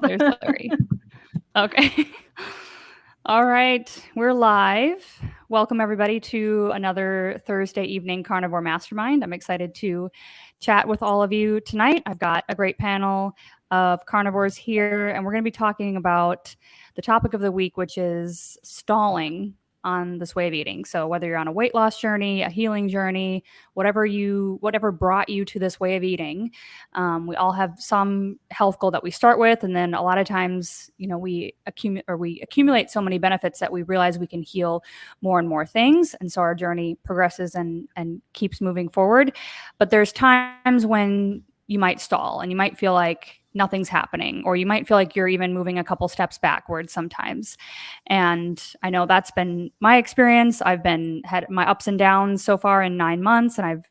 There's Larry. Okay. All right. We're live. Welcome, everybody, to another Thursday evening Carnivore Mastermind. I'm excited to chat with all of you tonight. I've got a great panel of carnivores here, and we're going to be talking about the topic of the week, which is stalling on this way of eating. So whether you're on a weight loss journey, a healing journey, whatever brought you to this way of eating, we all have some health goal that we start with, and then a lot of times, we accumulate so many benefits that we realize we can heal more and more things, and so our journey progresses and keeps moving forward. But there's times when you might stall and you might feel like nothing's happening, or you might feel like you're even moving a couple steps backwards sometimes. And I know that's been my experience. I've had my ups and downs so far in 9 months, and I've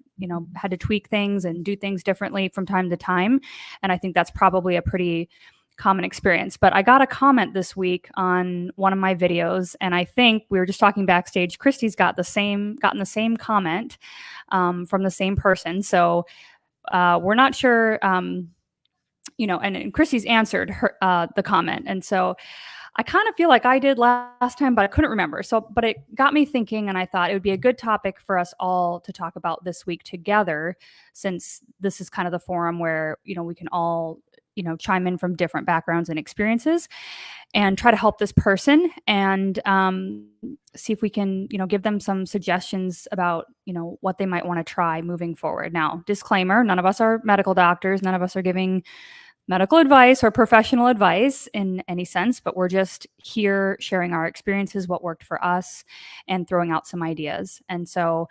had to tweak things and do things differently from time to time. And I think that's probably a pretty common experience. But I got a comment this week on one of my videos, and I think we were just talking backstage. Christy's gotten the same comment from the same person. So we're not sure, and Christy's answered the comment. And so I kind of feel like I did last time, but I couldn't remember. But it got me thinking, and I thought it would be a good topic for us all to talk about this week together, since this is kind of the forum where, we can all, chime in from different backgrounds and experiences and try to help this person and see if we can, give them some suggestions about, what they might want to try moving forward. Now, disclaimer, none of us are medical doctors. None of us are giving medical advice or professional advice in any sense, but we're just here sharing our experiences, what worked for us, and throwing out some ideas. And so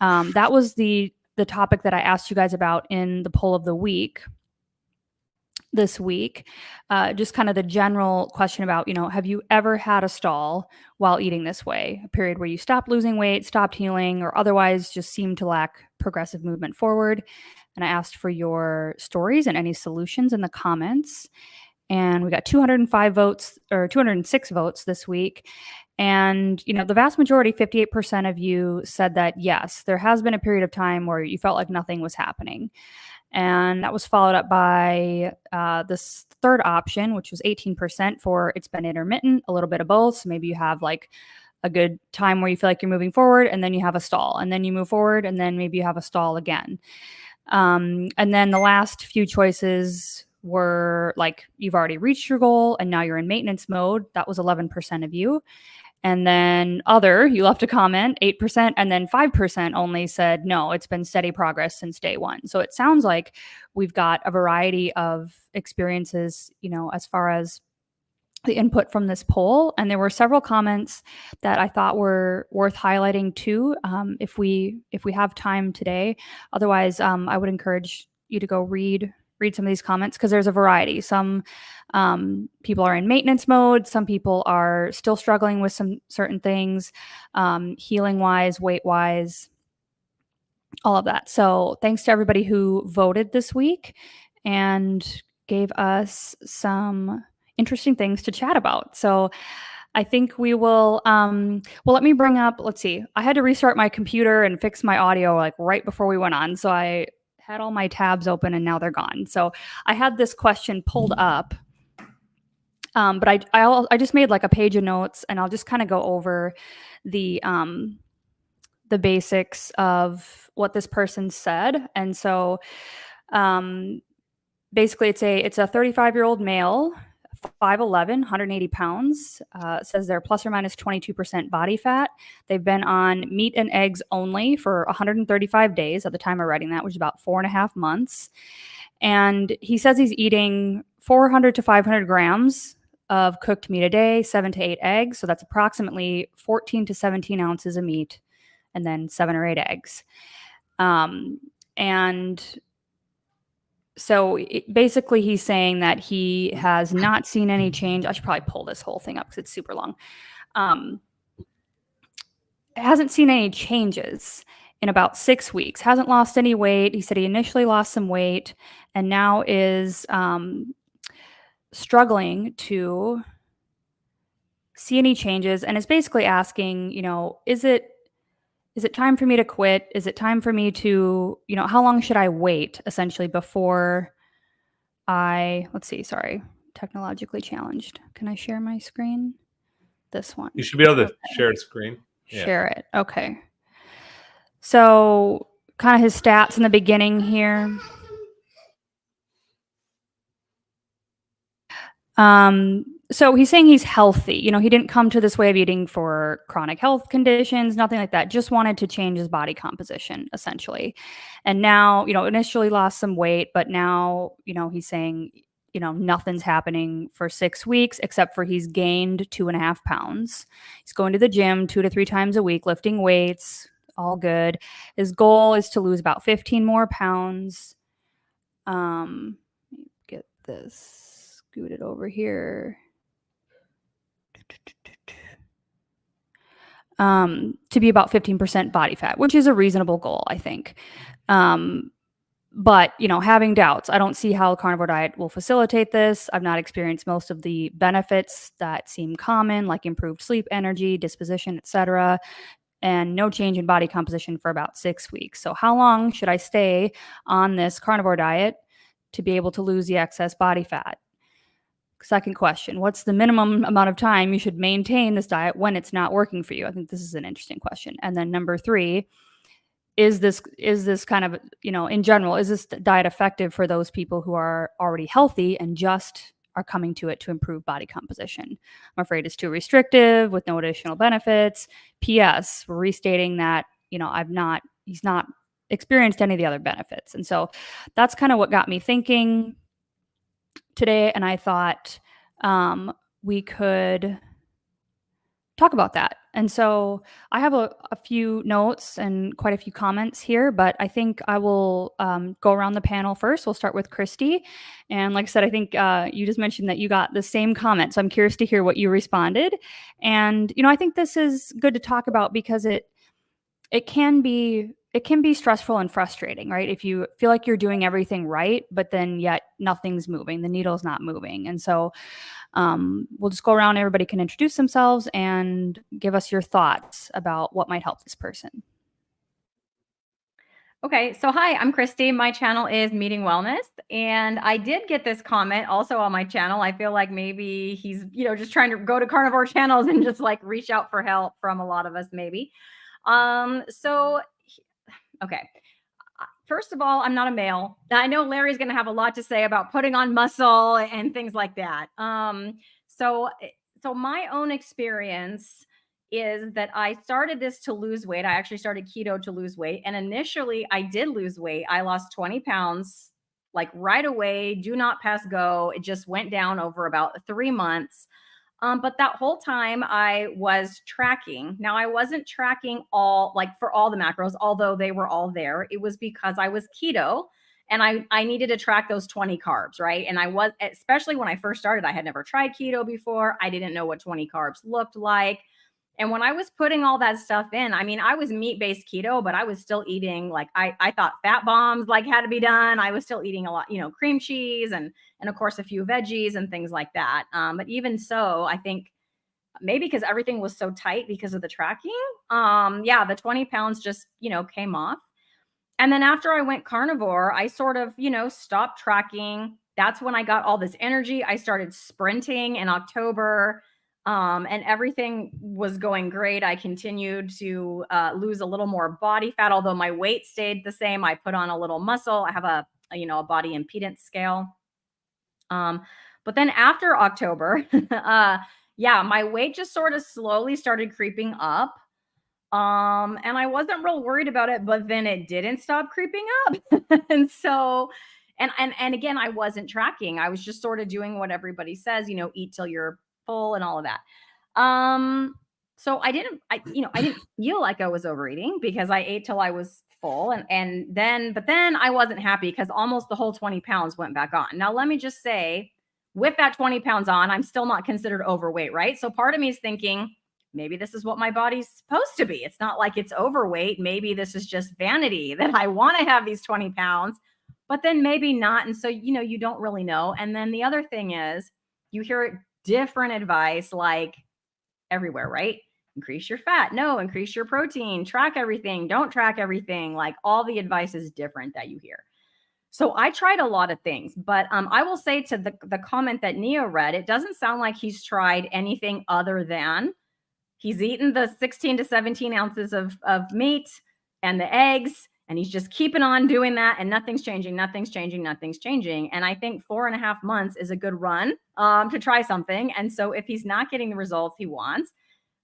that was the topic that I asked you guys about in the poll of the week this week. Just kind of the general question about, have you ever had a stall while eating this way? A period where you stopped losing weight, stopped healing, or otherwise just seemed to lack progressive movement forward. And I asked for your stories and any solutions in the comments. And we got 205 votes or 206 votes this week. And, the vast majority, 58% of you said that, yes, there has been a period of time where you felt like nothing was happening. And that was followed up by this third option, which was 18% for it's been intermittent, a little bit of both. So maybe you have like a good time where you feel like you're moving forward, and then you have a stall, and then you move forward, and then maybe you have a stall again. And then the last few choices were like you've already reached your goal and now you're in maintenance mode. That was 11% of you. And then you left a comment, 8%, and then 5% only said, no, it's been steady progress since day one. So it sounds like we've got a variety of experiences, as far as the input from this poll. And there were several comments that I thought were worth highlighting too, if we have time today. Otherwise, I would encourage you to go read some of these comments, because there's a variety. Some people are in maintenance mode. Some people are still struggling with some certain things, healing wise, weight wise, all of that. So thanks to everybody who voted this week and gave us some interesting things to chat about. So I think we will, let me bring up, let's see. I had to restart my computer and fix my audio like right before we went on. So I had all my tabs open and now they're gone. So I had this question pulled up, but I just made like a page of notes, and I'll just kind of go over the basics of what this person said. And so basically it's a 35-year-old male, 5'11", 180 pounds, says they're plus or minus 22% body fat. They've been on meat and eggs only for 135 days at the time of writing that, which is about 4.5 months. And he says he's eating 400 to 500 grams of cooked meat a day, 7 to 8 eggs. So that's approximately 14 to 17 ounces of meat, and then 7 or 8 eggs. And so basically he's saying that he has not seen any change. I should probably pull this whole thing up because it's super long. Hasn't seen any changes in about 6 weeks. Hasn't lost any weight. He said he initially lost some weight and now is struggling to see any changes, and is basically asking, is it time for me to quit? Is it time for me to, how long should I wait essentially before I, technologically challenged. Can I share my screen? This one. You should be able to share a screen. Share it. Okay. So kind of his stats in the beginning here. So he's saying he's healthy. You know, he didn't come to this way of eating for chronic health conditions, nothing like that. Just wanted to change his body composition, essentially. And now, you know, initially lost some weight, but now, you know, he's saying, you know, nothing's happening for 6 weeks except for he's gained 2.5 pounds. He's going to the gym 2 to 3 times a week, lifting weights, all good. His goal is to lose about 15 more pounds. Get this scooted over here. To be about 15% body fat, which is a reasonable goal, I think. But, you know, having doubts, I don't see how carnivore diet will facilitate this. I've not experienced most of the benefits that seem common, like improved sleep, energy, disposition, etc., and no change in body composition for about 6 weeks. So how long should I stay on this carnivore diet to be able to lose the excess body fat? Second question, what's the minimum amount of time you should maintain this diet when it's not working for you? I think this is an interesting question. And then number 3, is this kind of, you know, in general, is this diet effective for those people who are already healthy and just are coming to it to improve body composition? I'm afraid it's too restrictive with no additional benefits. P.S. We're restating that, you know, he's not experienced any of the other benefits. And so that's kind of what got me thinking today, and I thought we could talk about that. And so I have a few notes and quite a few comments here, but I think I will go around the panel first. We'll start with Christy. And like I said, I think you just mentioned that you got the same comment. So I'm curious to hear what you responded. And, you know, I think this is good to talk about because it can be stressful and frustrating, right? If you feel like you're doing everything right, but then yet nothing's moving, the needle's not moving. And so we'll just go around. Everybody can introduce themselves and give us your thoughts about what might help this person. Okay, so hi, I'm Christy. My channel is Meeting Wellness, and I did get this comment also on my channel. I feel like maybe he's, you know, just trying to go to carnivore channels and just like reach out for help from a lot of us, maybe. Okay. First of all, I'm not a male. I know Larry's going to have a lot to say about putting on muscle and things like that. So my own experience is that I started this to lose weight. I actually started keto to lose weight. And initially I did lose weight. I lost 20 pounds like right away. Do not pass go. It just went down over about 3 months. But that whole time I was tracking. Now I wasn't tracking all like for all the macros, although they were all there. It was because I was keto and I needed to track those 20 carbs, right? And I was, especially when I first started, I had never tried keto before. I didn't know what 20 carbs looked like. And when I was putting all that stuff in, I mean, I was meat-based keto, but I was still eating like I thought fat bombs like had to be done. I was still eating a lot, you know, cream cheese and of course a few veggies and things like that. But even so, I think maybe because everything was so tight because of the tracking, yeah, the 20 pounds just, you know, came off. And then after I went carnivore, I sort of, you know, stopped tracking. That's when I got all this energy. I started sprinting in October. And everything was going great. I continued to lose a little more body fat, although my weight stayed the same. I put on a little muscle. I have a body impedance scale. But then after October, yeah, my weight just sort of slowly started creeping up. And I wasn't real worried about it, but then it didn't stop creeping up. And so, and again, I wasn't tracking. I was just sort of doing what everybody says, you know, eat till you're full and all of that. So I didn't feel like I was overeating because I ate till I was full. But then I wasn't happy because almost the whole 20 pounds went back on. Now, let me just say, with that 20 pounds on, I'm still not considered overweight, right? So part of me is thinking, maybe this is what my body's supposed to be. It's not like it's overweight. Maybe this is just vanity that I want to have these 20 pounds, but then maybe not. And so, you know, you don't really know. And then the other thing is you hear different advice like everywhere, right? Increase your fat. No, increase your protein, track everything. Don't track everything. Like all the advice is different that you hear. So I tried a lot of things, but I will say to the comment that Neo read, it doesn't sound like he's tried anything other than he's eaten the 16 to 17 ounces of meat and the eggs, and he's just keeping on doing that, and nothing's changing, nothing's changing, nothing's changing. And I think 4.5 months is a good run to try something. And so if he's not getting the results he wants,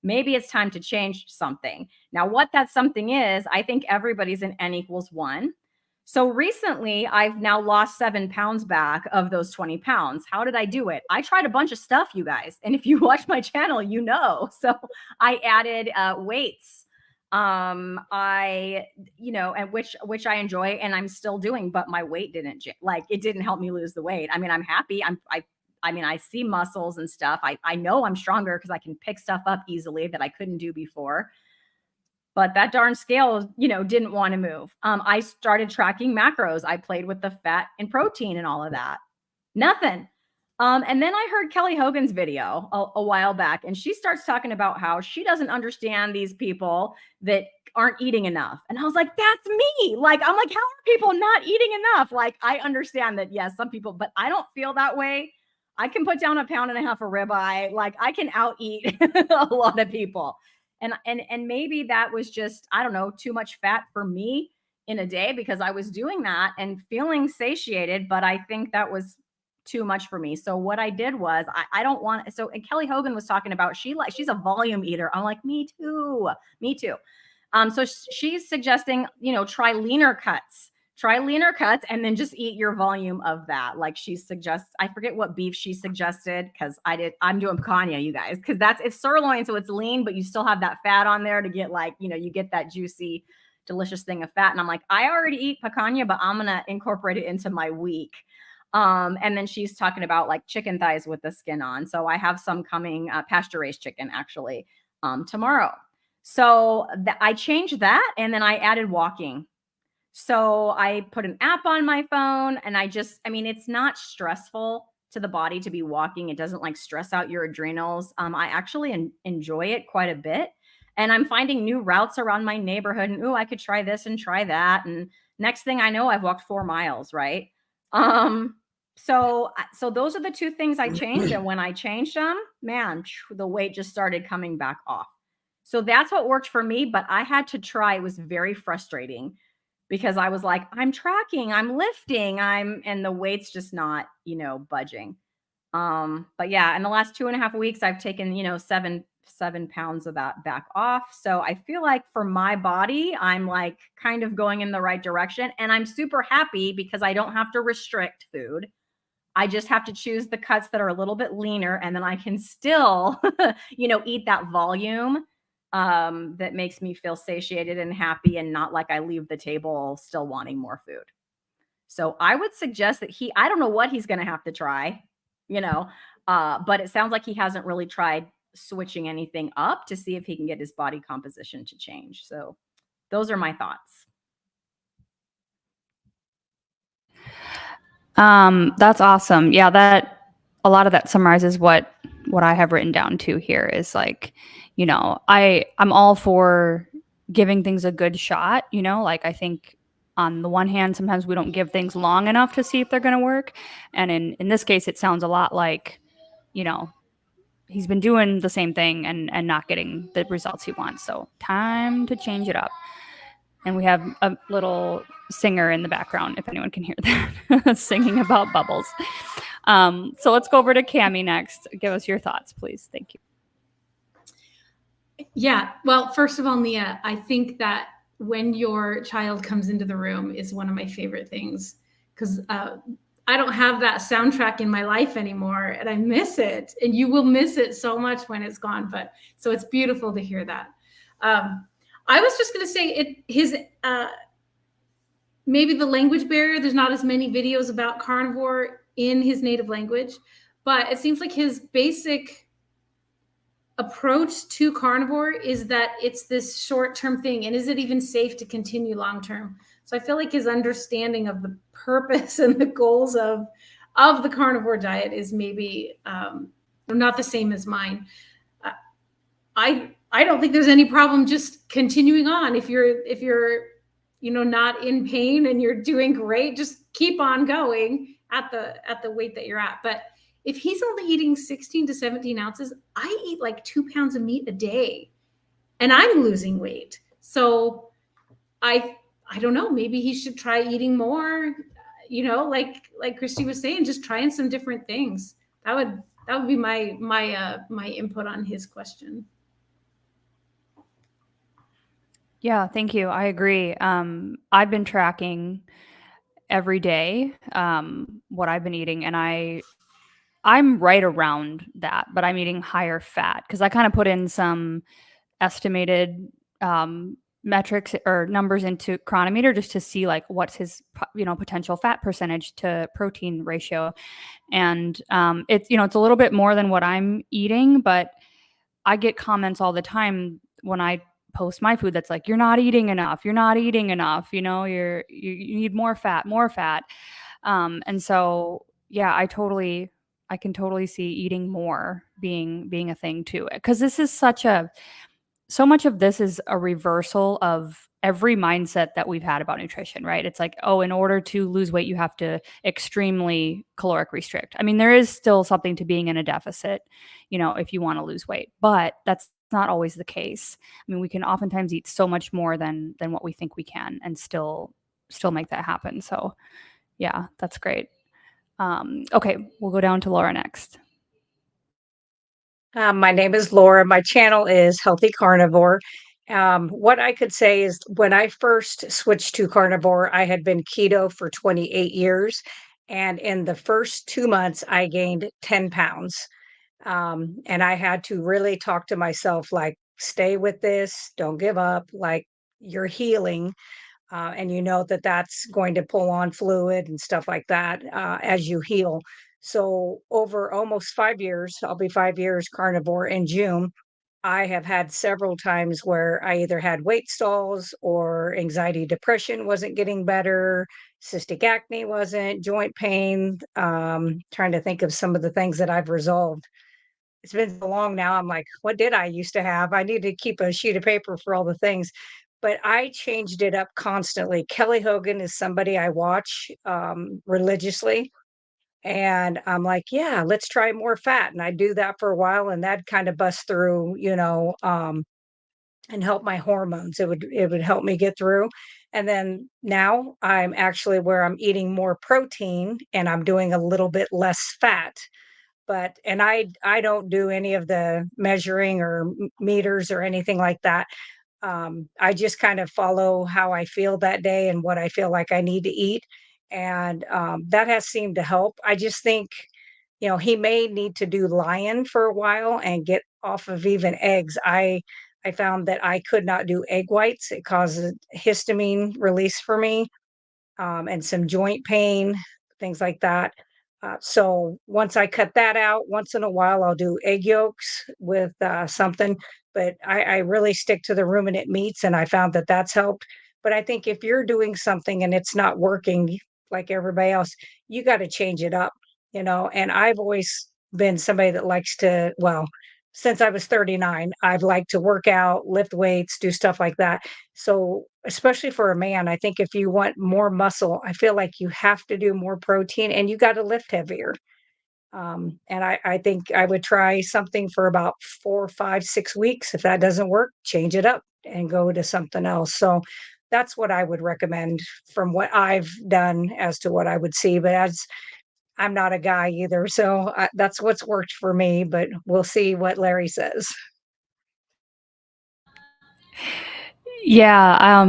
maybe it's time to change something. Now, what that something is, I think everybody's an N equals 1. So recently, I've now lost 7 pounds back of those 20 pounds. How did I do it? I tried a bunch of stuff, you guys. And if you watch my channel, you know. So I added weights. And which I enjoy and I'm still doing, but my weight didn't, like, it didn't help me lose the weight. I mean, I'm happy. I see muscles and stuff. I know I'm stronger because I can pick stuff up easily that I couldn't do before. But that darn scale, didn't want to move. I started tracking macros. I played with the fat and protein and all of that. Nothing. And then I heard Kelly Hogan's video a while back, and she starts talking about how she doesn't understand these people that aren't eating enough. And I was like, that's me. Like, I'm like, how are people not eating enough? Like, I understand that, yes, some people, but I don't feel that way. I can put down 1.5 pounds of ribeye. Like, I can out eat a lot of people. And maybe that was just, I don't know, too much fat for me in a day because I was doing that and feeling satiated, but I think that was too much for me. So what I did was I don't want, so, and Kelly Hogan was talking about, she's a volume eater. I'm like, me too. So she's suggesting, try leaner cuts and then just eat your volume of that. Like she suggests, I forget what beef she suggested because I'm doing picanha, you guys, because it's sirloin. So it's lean, but you still have that fat on there to get like, you get that juicy, delicious thing of fat. And I'm like, I already eat picanha, but I'm going to incorporate it into my week. And then she's talking about like chicken thighs with the skin on. So I have some coming, pasture raised chicken actually, tomorrow. So I changed that. And then I added walking. So I put an app on my phone and it's not stressful to the body to be walking. It doesn't like stress out your adrenals. I actually enjoy it quite a bit. And I'm finding new routes around my neighborhood and, I could try this and try that. And next thing I know, I've walked 4 miles, right? So those are the 2 things I changed. And when I changed them, man, the weight just started coming back off. So that's what worked for me, but I had to try. It was very frustrating because I was like, I'm tracking, I'm lifting, and the weight's just not, budging. But yeah, in the last 2.5 weeks, I've taken, 7 pounds of that back off. So I feel like for my body, I'm like kind of going in the right direction, and I'm super happy because I don't have to restrict food. I just have to choose the cuts that are a little bit leaner, and then I can still, eat that volume that makes me feel satiated and happy and not like I leave the table still wanting more food. So I would suggest that I don't know what he's going to have to try, but it sounds like he hasn't really tried switching anything up to see if he can get his body composition to change. So those are my thoughts. That's awesome. Yeah, a lot of that summarizes what I have written down too here is like, I'm all for giving things a good shot, like I think on the one hand, sometimes we don't give things long enough to see if they're going to work. And in this case, it sounds a lot like, he's been doing the same thing and not getting the results he wants. So time to change it up. And we have a little singer in the background, if anyone can hear that, singing about bubbles. So let's go over to Cammie next. Give us your thoughts, please. Thank you. Yeah. Well, first of all, Nia, I think that when your child comes into the room is one of my favorite things because I don't have that soundtrack in my life anymore and I miss it. And you will miss it so much when it's gone. But so it's beautiful to hear that. I was just going to say maybe the language barrier. There's not as many videos about carnivore in his native language, but it seems like his basic approach to carnivore is that it's this short-term thing. And is it even safe to continue long-term? So I feel like his understanding of the purpose and the goals of the carnivore diet is maybe not the same as mine. I don't think there's any problem just continuing on. If you're not in pain and you're doing great, just keep on going at the weight that you're at. But if he's only eating 16 to 17 ounces, I eat like 2 pounds of meat a day and I'm losing weight. So I don't know, maybe he should try eating more, like Christy was saying, just trying some different things. That would be my input on his question. Yeah, thank you. I agree. I've been tracking every day what I've been eating, and I'm right around that, but I'm eating higher fat because I kind of put in some estimated metrics or numbers into Chronometer just to see like what's his potential fat percentage to protein ratio, and it's it's a little bit more than what I'm eating, but I get comments all the time when I post my food that's like, you're not eating enough, you need more fat. And so yeah, I can totally see eating more being a thing too, because this is so much of this is a reversal of every mindset that we've had about nutrition, right? It's like, oh, in order to lose weight, you have to extremely caloric restrict. I mean, there is still something to being in a deficit, if you want to lose weight, but that's not always the case. I mean, we can oftentimes eat so much more than what we think we can and still make that happen. So yeah, that's great. Okay, we'll go down to Laura next. My name is Laura. My channel is Healthy Carnivore. What I could say is when I first switched to carnivore, I had been keto for 28 years. And in the first 2 months, I gained 10 pounds. And I had to really talk to myself like, stay with this, don't give up, like you're healing. And you know that that's going to pull on fluid and stuff like that as you heal. So over almost 5 years, I'll be 5 years carnivore in June. I have had several times where I either had weight stalls or anxiety, depression wasn't getting better, cystic acne wasn't, joint pain. Trying to think of some of the things that I've resolved. It's been so long now. I'm like, what did I used to have? I need to keep a sheet of paper for all the things. But I changed it up constantly. Kelly Hogan is somebody I watch religiously. And I'm like, yeah, let's try more fat. And I do that for a while, and that kind of busts through, and help my hormones. It would help me get through. And then now I'm actually where I'm eating more protein and I'm doing a little bit less fat. But and I don't do any of the measuring or meters or anything like that. I just kind of follow how I feel that day and what I feel like I need to eat. And that has seemed to help. I just think, he may need to do lion for a while and get off of even eggs. I found that I could not do egg whites. It causes histamine release for me, and some joint pain, things like that. So once I cut that out, once in a while I'll do egg yolks with something, but I really stick to the ruminant meats, and I found that that's helped. But I think if you're doing something and it's not working like everybody else, you got to change it up, And I've always been somebody that likes to, well, since I was 39, I've liked to work out, lift weights, do stuff like that. So, especially for a man, I think if you want more muscle, I feel like you have to do more protein and you got to lift heavier. And I think I would try something for about 4, 5, 6 weeks. If that doesn't work, change it up and go to something else. So, that's what I would recommend from what I've done as to what I would see. But as I'm not a guy either, so that's what's worked for me. But we'll see what Larry says. Yeah,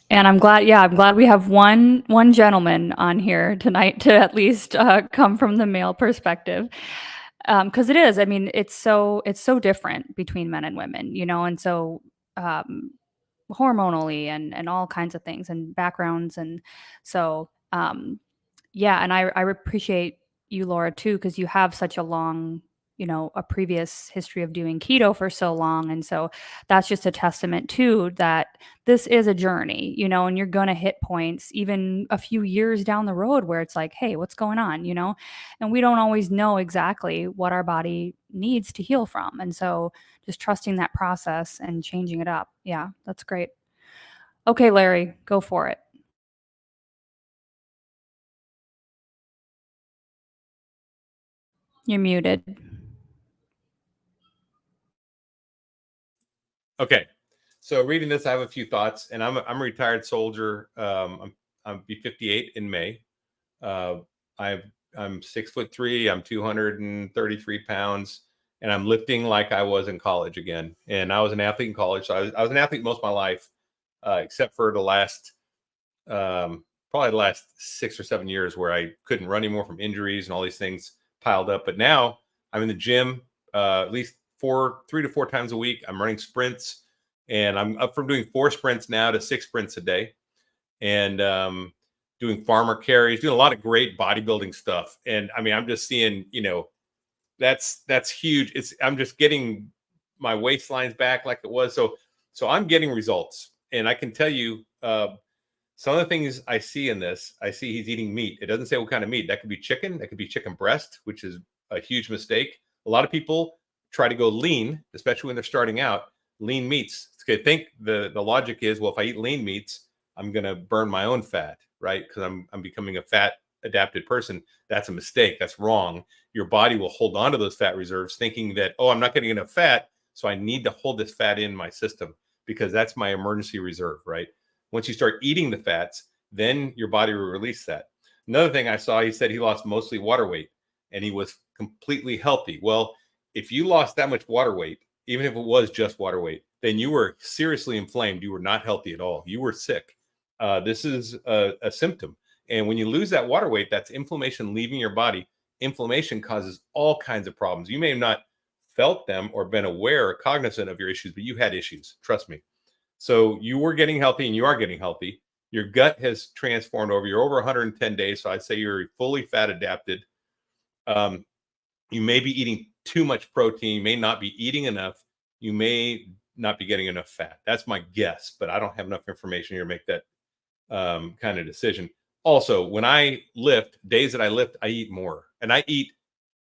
and I'm glad we have one gentleman on here tonight to at least come from the male perspective, because it is. I mean, it's so different between men and women, and so hormonally and all kinds of things and backgrounds, and so yeah, and I appreciate you, Laura, too, because you have such a long, a previous history of doing keto for so long. And so that's just a testament too that this is a journey, and you're going to hit points even a few years down the road where it's like, hey, what's going on, And we don't always know exactly what our body needs to heal from. And so just trusting that process and changing it up. Yeah, that's great. Okay, Larry, go for it. You're muted. Okay. So reading this, I have a few thoughts, and I'm a retired soldier. I'm be 58 in May. I'm 6'3". I'm 233 pounds, and I'm lifting like I was in college again. And I was an athlete in college, so I was an athlete most of my life, except for the last probably the last 6 or 7 years where I couldn't run anymore from injuries and all these things piled up. But now I'm in the gym at least 3 to 4 times a week. I'm running sprints, and I'm up from doing 4 sprints now to 6 sprints a day, and doing farmer carries, doing a lot of great bodybuilding stuff. And I mean, I'm just seeing, that's huge. I'm just getting my waistlines back like it was. So I'm getting results, and I can tell you, some of the things I see in this, I see he's eating meat. It doesn't say what kind of meat. That could be chicken. That could be chicken breast, which is a huge mistake. A lot of people try to go lean, especially when they're starting out. Lean meats. I think the logic is, well, if I eat lean meats, I'm going to burn my own fat, right? Because I'm becoming a fat adapted person. That's a mistake. That's wrong. Your body will hold on to those fat reserves thinking that, oh, I'm not getting enough fat, so I need to hold this fat in my system because that's my emergency reserve, right? Once you start eating the fats, then your body will release that. Another thing I saw, he said he lost mostly water weight and he was completely healthy. Well, if you lost that much water weight, even if it was just water weight, then you were seriously inflamed. You were not healthy at all. You were sick. This is a symptom. And when you lose that water weight, that's inflammation leaving your body. Inflammation causes all kinds of problems. You may have not felt them or been aware or cognizant of your issues, but you had issues. Trust me. So you were getting healthy and you are getting healthy. Your gut has transformed over. You're over 110 days. So I'd say you're fully fat adapted. You may be eating too much protein. You may not be eating enough. You may not be getting enough fat. That's my guess, but I don't have enough information here to make that kind of decision. Also, when I lift, days that I lift, I eat more. And I eat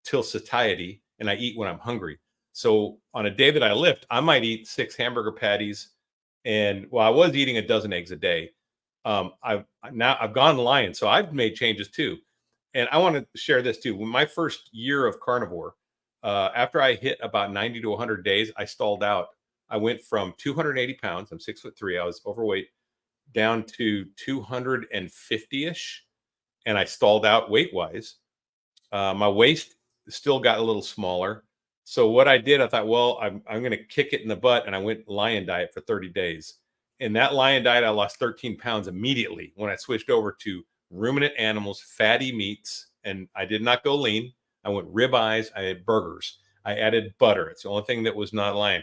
till satiety, and I eat when I'm hungry. So on a day that I lift, I might eat 6 hamburger patties. And I was eating a dozen eggs a day. I've gone lion, so I've made changes too. And I want to share this too. When my first year of carnivore, after I hit about 90 to 100 days, I stalled out. I went from 280 pounds. I'm 6'3". I was overweight, down to 250-ish, and I stalled out weight wise. My waist still got a little smaller. So what I did, I thought, well, I'm going to kick it in the butt. And I went lion diet for 30 days. In that lion diet, I lost 13 pounds immediately when I switched over to ruminant animals, fatty meats. And I did not go lean. I went ribeyes. I had burgers. I added butter. It's the only thing that was not lion.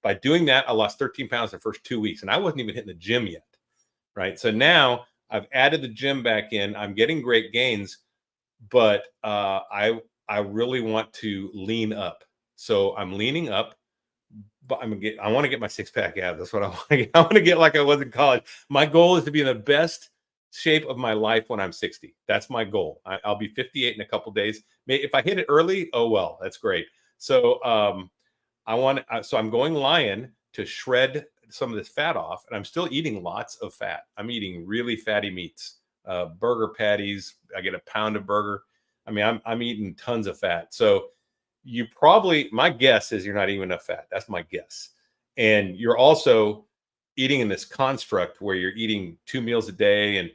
By doing that, I lost 13 pounds the first 2 weeks. And I wasn't even hitting the gym yet. Right. So now I've added the gym back in. I'm getting great gains, but I really want to lean up. So I'm leaning up, but I want to get my 6-pack abs. That's what I want to get. I want to get like I was in college. My goal is to be in the best shape of my life when I'm 60. That's my goal. I'll be 58 in a couple days. If I hit it early, oh well, that's great. So so I'm going lion to shred some of this fat off, and I'm still eating lots of fat. I'm eating really fatty meats, burger patties. I get a pound of burger. I mean, I'm eating tons of fat. So my guess is you're not eating enough fat. That's my guess. And you're also eating in this construct where you're eating 2 meals a day. And,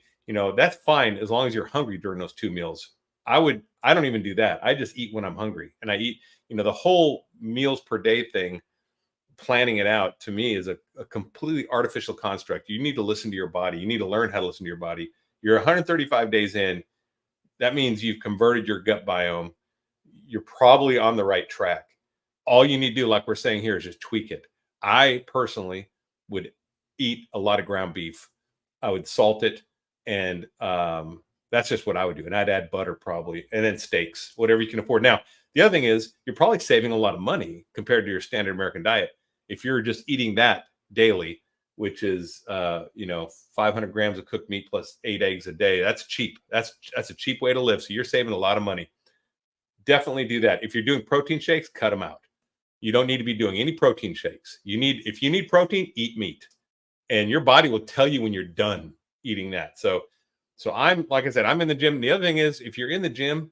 that's fine as long as you're hungry during those 2 meals. I don't even do that. I just eat when I'm hungry. And I eat, the whole meals per day thing, planning it out to me is a completely artificial construct. You need to listen to your body. You need to learn how to listen to your body. You're 135 days in. That means you've converted your gut biome. You're probably on the right track. All you need to do, like we're saying here, is just tweak it. I personally would eat a lot of ground beef. I would salt it. And that's just what I would do. And I'd add butter probably, and then steaks, whatever you can afford. Now, the other thing is you're probably saving a lot of money compared to your standard American diet. If you're just eating that daily, which is, 500 grams of cooked meat plus 8 eggs a day, that's cheap. That's a cheap way to live. So you're saving a lot of money. Definitely do that. If you're doing protein shakes, cut them out. You don't need to be doing any protein shakes. If you need protein, eat meat, and your body will tell you when you're done eating that. So I'm, like I said, I'm in the gym. The other thing is, if you're in the gym,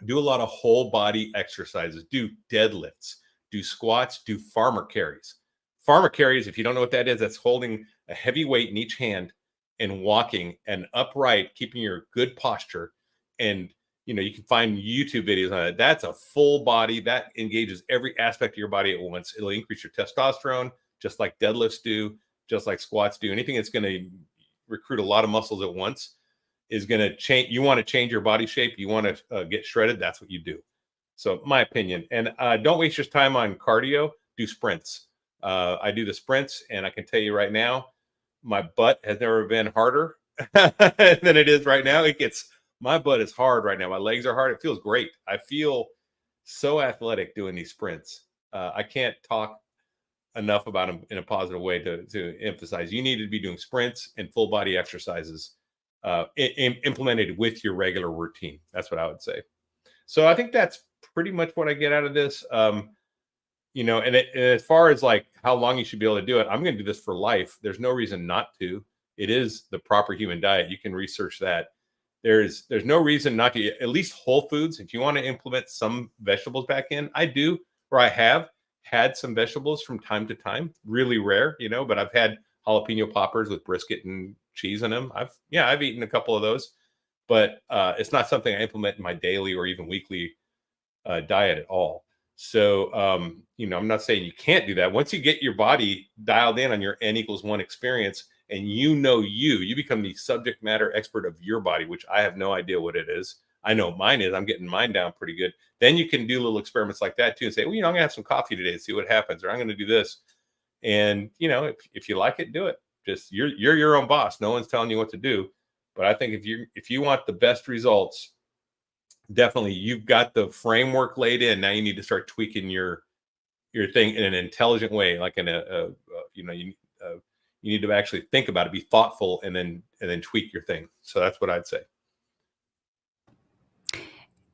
do a lot of whole body exercises, do deadlifts, do squats, do farmer carries. Farmer carries, if you don't know what that is, that's holding a heavy weight in each hand and walking and upright, keeping your good posture. And, you know, you can find YouTube videos on it. That's a full body that engages every aspect of your body at once. It'll increase your testosterone, just like deadlifts do, just like squats do. Anything that's going to recruit a lot of muscles at once is going to change. You want to change your body shape. You want to get shredded. That's what you do. So my opinion. And don't waste your time on cardio. Do sprints. I do the sprints, and I can tell you right now, my butt has never been harder than it is right now. My butt is hard right now. My legs are hard. It feels great. I feel so athletic doing these sprints. I can't talk enough about them in a positive way to emphasize. You need to be doing sprints and full body exercises implemented with your regular routine. That's what I would say. So I think that's pretty much what I get out of this. You know, and as far as like how long you should be able to do it, I'm going to do this for life. There's no reason not to. It is the proper human diet. You can research that. There's no reason not to. At least whole foods. If you want to implement some vegetables back in, I do, or I have had some vegetables from time to time. Really rare, you know, but I've had jalapeno poppers with brisket and cheese in them. I've eaten a couple of those, but it's not something I implement in my daily or even weekly diet at all. So, you know, I'm not saying you can't do that. Once you get your body dialed in on your N=1 experience, and you become the subject matter expert of your body, which I have no idea what it is. I know mine is. I'm getting mine down pretty good. Then you can do little experiments like that too and say, well, you know, I'm going to have some coffee today to see what happens, or I'm going to do this. And, you know, if you like it, do it. Just you're your own boss. No one's telling you what to do. But I think if you want the best results, definitely you've got the framework laid in. Now you need to start tweaking your thing in an intelligent way, like in you know, you need to actually think about it, be thoughtful, and then tweak your thing. So that's what I'd say.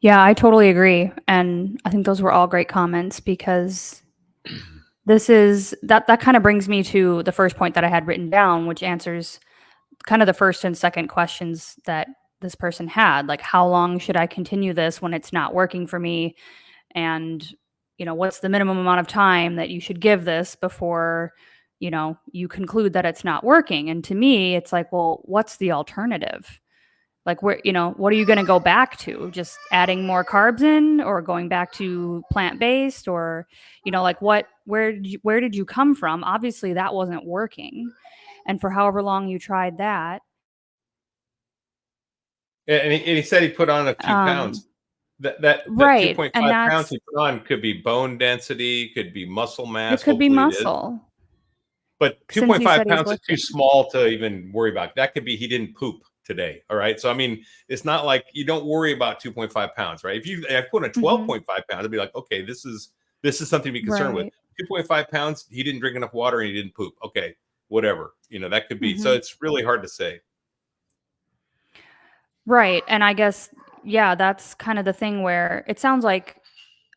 Yeah, I totally agree. And I think those were all great comments, because that kind of brings me to the first point that I had written down, which answers kind of the first and second questions that this person had. Like, how long should I continue this when it's not working for me? And, you know, what's the minimum amount of time that you should give this before, you know, you conclude that it's not working? And to me, it's like, well, what's the alternative? Like, where, you know, what are you going to go back to? Just adding more carbs in, or going back to plant-based, or, you know, like where did you come from? Obviously that wasn't working. And for however long you tried that. And he said he put on a few pounds. That right. 2.5 and pounds he put on could be bone density, could be muscle mass. It could be muscle. But 2.5 pounds is too small to even worry about. That could be he didn't poop today. All right. So, I mean, it's not like you don't worry about 2.5 pounds, right? If I put on 12.5 pounds, I'd be like, okay, this is something to be concerned with. 2.5 pounds, he didn't drink enough water and he didn't poop. Okay, whatever. You know, that could be. So it's really hard to say. Right. And I guess, yeah, that's kind of the thing where it sounds like,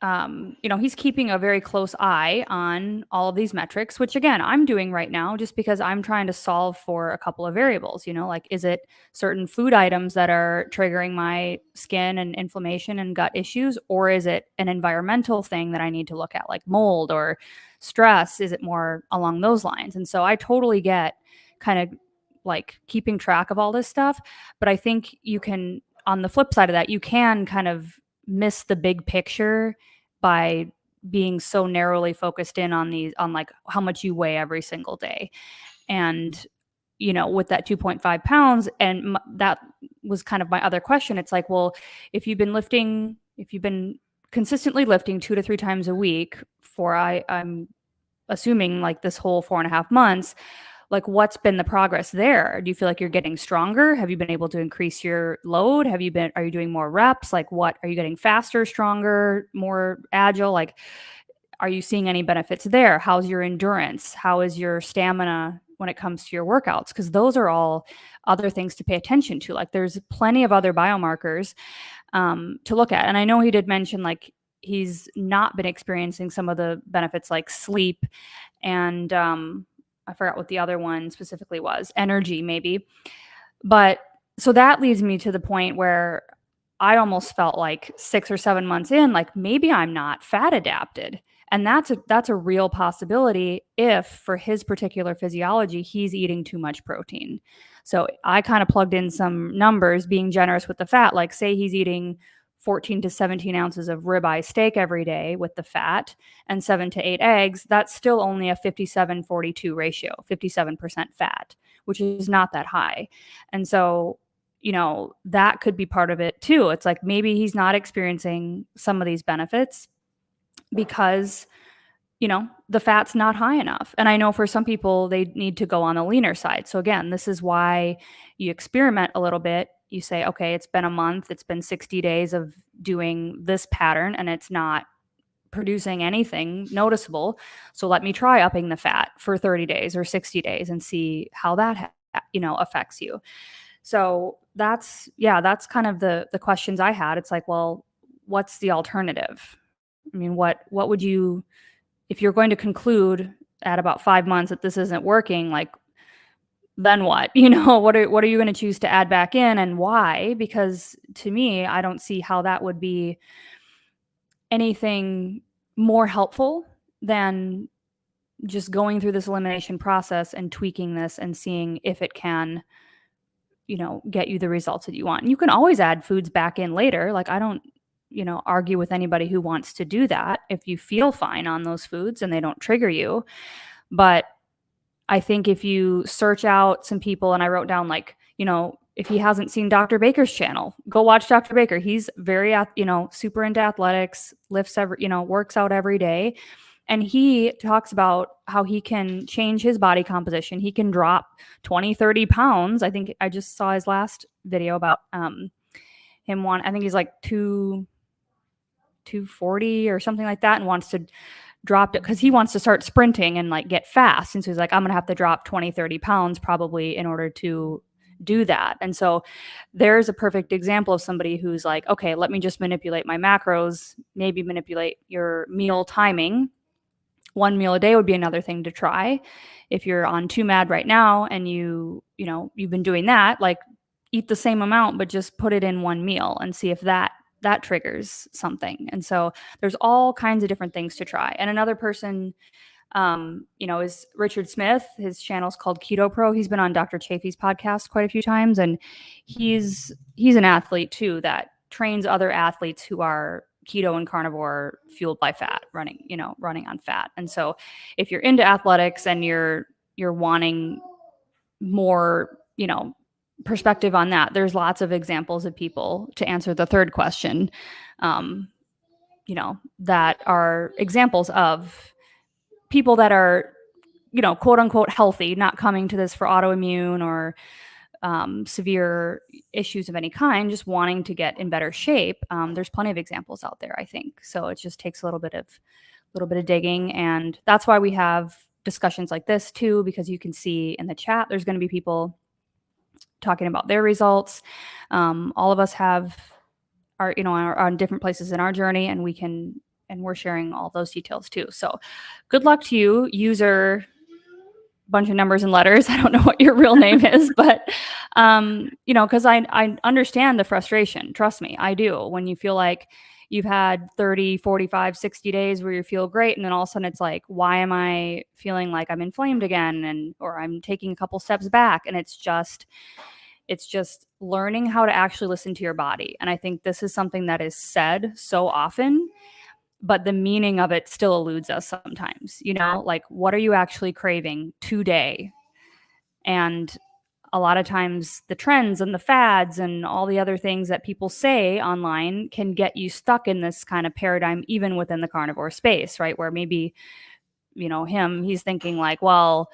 you know, he's keeping a very close eye on all of these metrics, which again, I'm doing right now just because I'm trying to solve for a couple of variables, you know, like, is it certain food items that are triggering my skin and inflammation and gut issues? Or is it an environmental thing that I need to look at, like mold or stress? Is it more along those lines? And so I totally get kind of like keeping track of all this stuff. But I think you can, on the flip side of that, you can kind of miss the big picture by being so narrowly focused in on like how much you weigh every single day. And, you know, with that 2.5 pounds, and that was kind of my other question. It's like, well, if you've been consistently lifting 2 to 3 times a week for, I'm assuming like this whole 4.5 months, like, what's been the progress there? Do you feel like you're getting stronger? Have you been able to increase your load? Are you doing more reps? Like, what are you getting faster, stronger, more agile? Like, are you seeing any benefits there? How's your endurance? How is your stamina when it comes to your workouts? Because those are all other things to pay attention to. Like, there's plenty of other biomarkers to look at. And I know he did mention like he's not been experiencing some of the benefits like sleep and I forgot what the other one specifically was, energy maybe. But so that leads me to the point where I almost felt like 6 or 7 months in, like maybe I'm not fat adapted. And that's a real possibility if for his particular physiology, he's eating too much protein. So I kind of plugged in some numbers, being generous with the fat, like say he's eating 14 to 17 ounces of ribeye steak every day with the fat and 7 to 8 eggs, that's still only a 57-42 ratio, 57% fat, which is not that high. And so, you know, that could be part of it too. It's like maybe he's not experiencing some of these benefits because, you know, the fat's not high enough. And I know for some people, they need to go on the leaner side. So again, this is why you experiment a little bit. You say, okay, it's been a month, it's been 60 days of doing this pattern and it's not producing anything noticeable. So let me try upping the fat for 30 days or 60 days and see how that, you know, affects you. So that's kind of the questions I had. It's like, well, what's the alternative? I mean, what would you, if you're going to conclude at about 5 months that this isn't working, like, then what? You know, what are you going to choose to add back in and why? Because to me, I don't see how that would be anything more helpful than just going through this elimination process and tweaking this and seeing if it can, you know, get you the results that you want. And you can always add foods back in later. Like I don't, you know, argue with anybody who wants to do that if you feel fine on those foods and they don't trigger you. But I think if you search out some people, and I wrote down like, you know, if he hasn't seen Dr. Baker's channel, go watch Dr. Baker. He's very, you know, super into athletics, lifts every, you know, works out every day. And he talks about how he can change his body composition. He can drop 20, 30 pounds. I think I just saw his last video about him I think he's like 240 or something like that, and wants to drop it because he wants to start sprinting and like get fast. And so he's like, I'm going to have to drop 20, 30 pounds probably in order to do that. And so there's a perfect example of somebody who's like, okay, let me just manipulate my macros, maybe manipulate your meal timing. 1 meal a day would be another thing to try. If you're on 2MAD right now and you know, you've been doing that, like eat the same amount, but just put it in 1 meal and see if that triggers something. And so there's all kinds of different things to try. And another person, you know, is Richard Smith. His channel is called Keto Pro. He's been on Dr. Chafee's podcast quite a few times. And he's an athlete too, that trains other athletes who are keto and carnivore fueled by fat, running on fat. And so if you're into athletics and you're wanting more, you know, perspective on that, there's lots of examples of people, to answer the third question, you know, that are examples of people that are, you know, quote unquote healthy, not coming to this for autoimmune or severe issues of any kind, just wanting to get in better shape. There's plenty of examples out there, I think. So it just takes a little bit of digging. And that's why we have discussions like this too, because you can see in the chat, there's going to be people talking about their results. All of us are on different places in our journey, and we're sharing all those details too. So good luck to you, user bunch of numbers and letters. I don't know what your real name is, but you know, because I understand the frustration. Trust me, I do. When you feel like you've had 30, 45, 60 days where you feel great, and then all of a sudden it's like, why am I feeling like I'm inflamed again, or I'm taking a couple steps back? And it's just learning how to actually listen to your body. And I think this is something that is said so often, but the meaning of it still eludes us sometimes, you know, like what are you actually craving today? And a lot of times the trends and the fads and all the other things that people say online can get you stuck in this kind of paradigm, even within the carnivore space, right? Where maybe, you know, he's thinking like, well,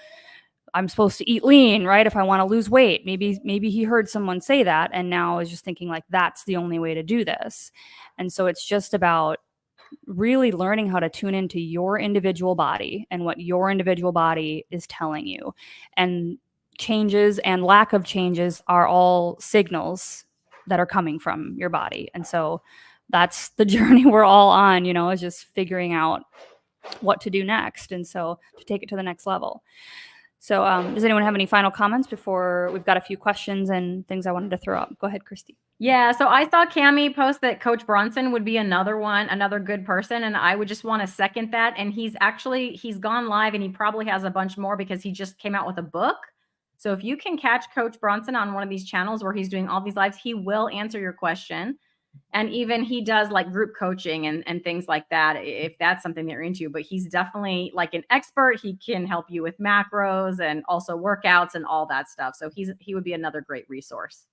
I'm supposed to eat lean, right? If I want to lose weight, maybe he heard someone say that and now is just thinking like, that's the only way to do this. And so it's just about really learning how to tune into your individual body and what your individual body is telling you. And changes and lack of changes are all signals that are coming from your body. And so that's the journey we're all on, you know, is just figuring out what to do next. And so to take it to the next level. So does anyone have any final comments before we've got a few questions and things I wanted to throw up? Go ahead, Christy. Yeah, so I saw Cami post that Coach Bronson would be another good person, and I would just want to second that. And he's gone live, and he probably has a bunch more because he just came out with a book. So if you can catch Coach Bronson on one of these channels where he's doing all these lives, he will answer your question. And even he does like group coaching and things like that, if that's something that you're into. But he's definitely like an expert. He can help you with macros and also workouts and all that stuff. So he would be another great resource.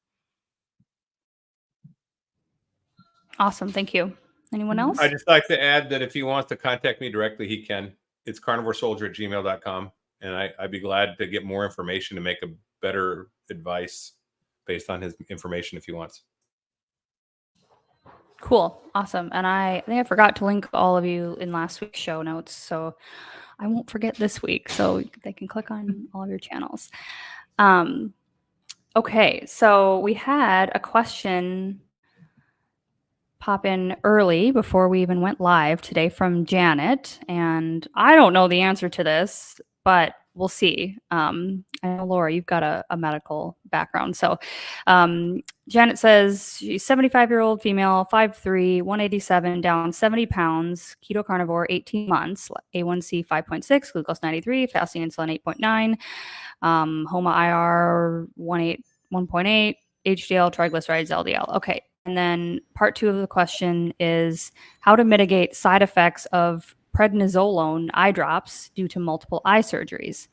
Awesome. Thank you. Anyone else? I'd just like to add that if he wants to contact me directly, he can. It's carnivoresoldier@gmail.com. And I'd be glad to get more information to make a better advice based on his information if he wants. Cool. Awesome. And I think I forgot to link all of you in last week's show notes. So I won't forget this week. So they can click on all of your channels. Okay. So we had a question pop in early before we even went live today from Janet. And I don't know the answer to this, but we'll see. I know, Laura, you've got a medical background. So Janet says she's 75-year-old female, 5'3", 187, down 70 pounds, keto carnivore, 18 months, A1C 5.6, glucose 93, fasting insulin 8.9, HOMA IR 1.8, HDL, triglycerides, LDL. Okay. And then part 2 of the question is how to mitigate side effects of prednisolone eye drops due to multiple eye surgeries.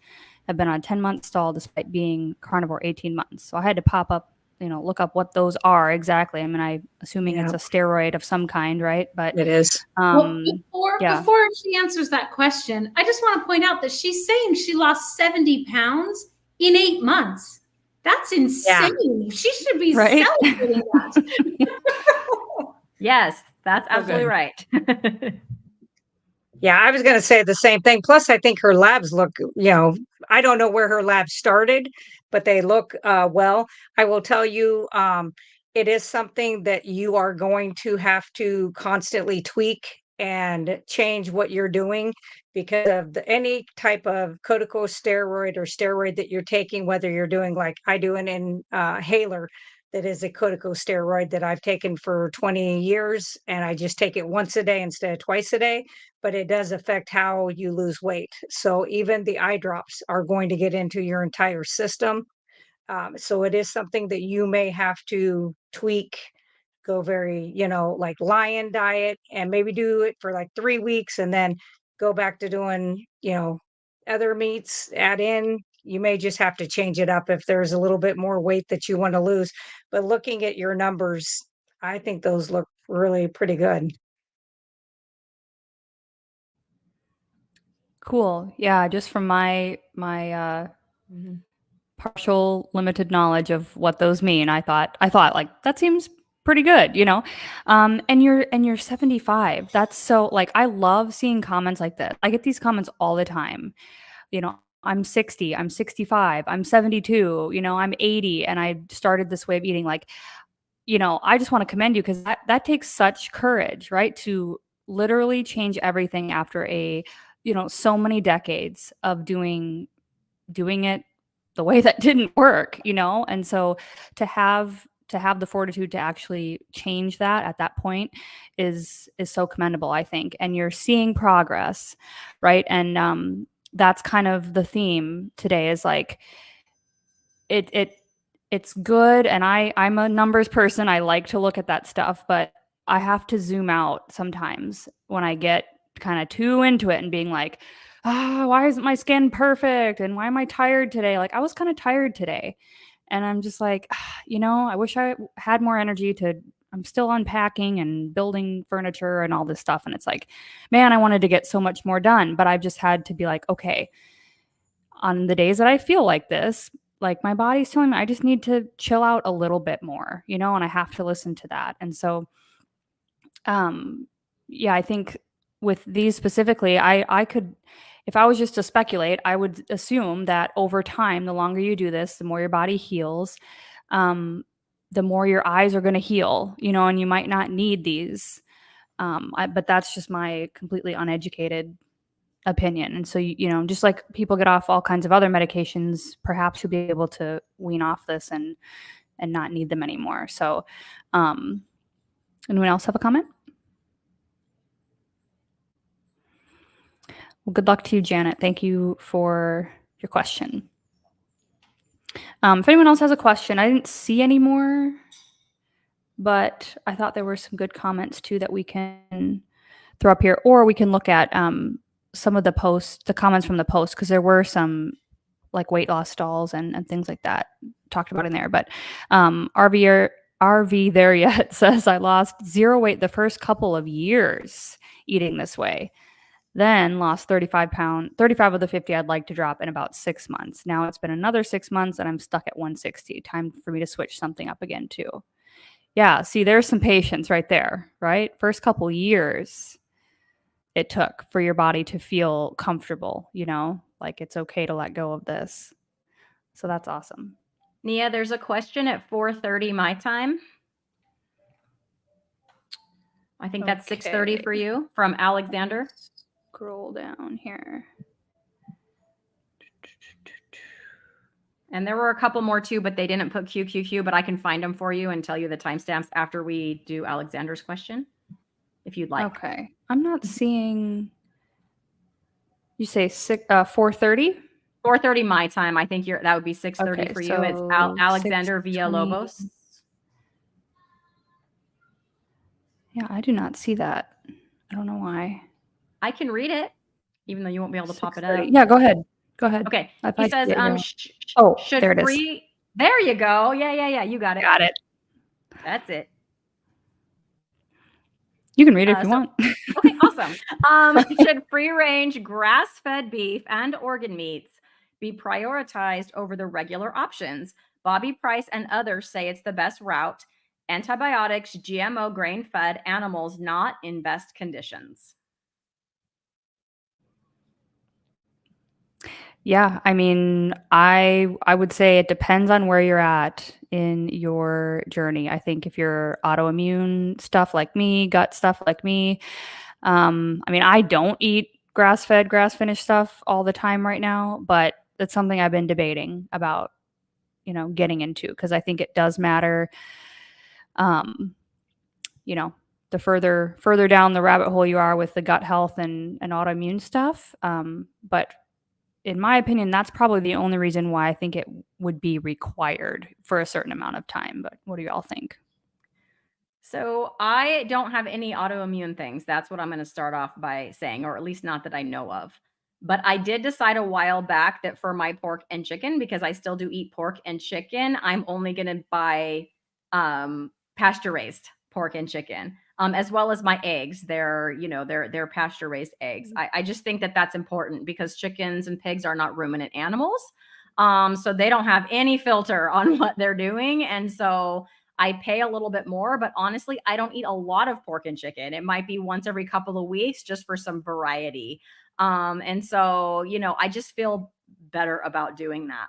I've been on a 10-month stall despite being carnivore 18 months. So I had to pop up, look up what those are exactly. I mean, I'm assuming it's a steroid of some kind, right? But it is. Well, before she answers that question, I just want to point out that she's saying she lost 70 pounds in 8 months. That's insane. Yeah. She should be celebrating that. Yes, that's absolutely right. Yeah, I was going to say the same thing. Plus, I think her labs look, I don't know where her labs started, but they look well. I will tell you, it is something that you are going to have to constantly tweak and change what you're doing because of any type of corticosteroid or steroid that you're taking, whether you're doing like I do an inhaler that is a corticosteroid that I've taken for 20 years, and I just take it once a day instead of twice a day, but it does affect how you lose weight. So even the eye drops are going to get into your entire system. So it is something that you may have to tweak, go very, like lion diet, and maybe do it for like 3 weeks and then go back to doing, other meats, add in. You may just have to change it up if there's a little bit more weight that you want to lose. But looking at your numbers, I think those look really pretty good. Cool. Yeah, just from my partial limited knowledge of what those mean, I thought like that seems pretty good, and you're 75. That's so, like, I love seeing comments like this. I get these comments all the time. I'm 60, I'm 65, I'm 72, I'm 80, and I started this way of eating. Like, I just want to commend you because that takes such courage, right? To literally change everything after so many decades of doing it the way that didn't work, and so to have the fortitude to actually change that at that point is so commendable, I think. And you're seeing progress, right? And that's kind of the theme today, is like it's good. And I'm a numbers person. I like to look at that stuff, but I have to zoom out sometimes when I get kind of too into it and being like, why isn't my skin perfect? And why am I tired today? Like, I was kind of tired today. And I'm just like, I wish I had more energy I'm still unpacking and building furniture and all this stuff. And it's like, man, I wanted to get so much more done, but I've just had to be like, okay, on the days that I feel like this, like my body's telling me I just need to chill out a little bit more, and I have to listen to that. And so, yeah, I think with these specifically, I could, if I was just to speculate, I would assume that over time, the longer you do this, the more your body heals, the more your eyes are going to heal, and you might not need these. But that's just my completely uneducated opinion. And so, you know, just like people get off all kinds of other medications, perhaps you'll be able to wean off this and not need them anymore. So, anyone else have a comment? Well, good luck to you, Janet. Thank you for your question. If anyone else has a question, I didn't see any more, but I thought there were some good comments too that we can throw up here, or we can look at some of the comments from the post, because there were some like weight loss stalls and things like that talked about in there. But RV there yet says, I lost 0 weight the first couple of years eating this way. Then lost 35 of the 50 I'd like to drop in about 6 months. Now it's been another 6 months and I'm stuck at 160. Time for me to switch something up again too. Yeah, see, there's some patience right there, right? First couple years it took for your body to feel comfortable, you know, like it's okay to let go of this. So that's awesome. Nia, there's a question at 4:30 my time. I think that's 6:30 for you, from Alexander. Scroll down here. And there were a couple more too, but they didn't put QQQ, but I can find them for you and tell you the timestamps after we do Alexander's question, if you'd like. Okay. I'm not seeing, you say 4:30? 4:30 my time. I think that would be 6:30 Okay, for you. It's Alexander Villalobos. Yeah, I do not see that. I don't know why. I can read it, even though you won't be able to pop it up. Yeah, go ahead. Go ahead. Okay. If He I says, see it, should there it is. free. There you go. Yeah. You got it. Got it. That's it. You can read it if you want. Okay, awesome. Should free-range grass-fed beef and organ meats be prioritized over the regular options? Bobby Price and others say it's the best route. Antibiotics, GMO grain-fed animals not in best conditions. Yeah, I mean, I would say it depends on where you're at in your journey. I think if you're autoimmune stuff like me, gut stuff like me, I mean, I don't eat grass-fed, grass-finished stuff all the time right now, but it's something I've been debating about, you know, getting into, because I think it does matter. You know, the further down the rabbit hole you are with the gut health and autoimmune stuff. But in my opinion, that's probably the only reason why I think it would be required for a certain amount of time. But what do y'all think? So I don't have any autoimmune things. That's what I'm going to start off by saying, or at least not that I know of. But I did decide a while back that for my pork and chicken, because I still do eat pork and chicken, I'm only going to buy pasture raised pork and chicken, as well as my eggs. They're pasture raised eggs. I just think that that's important, because chickens and pigs are not ruminant animals. So they don't have any filter on what they're doing. And so I pay a little bit more, but honestly, I don't eat a lot of pork and chicken. It might be once every couple of weeks just for some variety. And so, you know, I just feel better about doing that.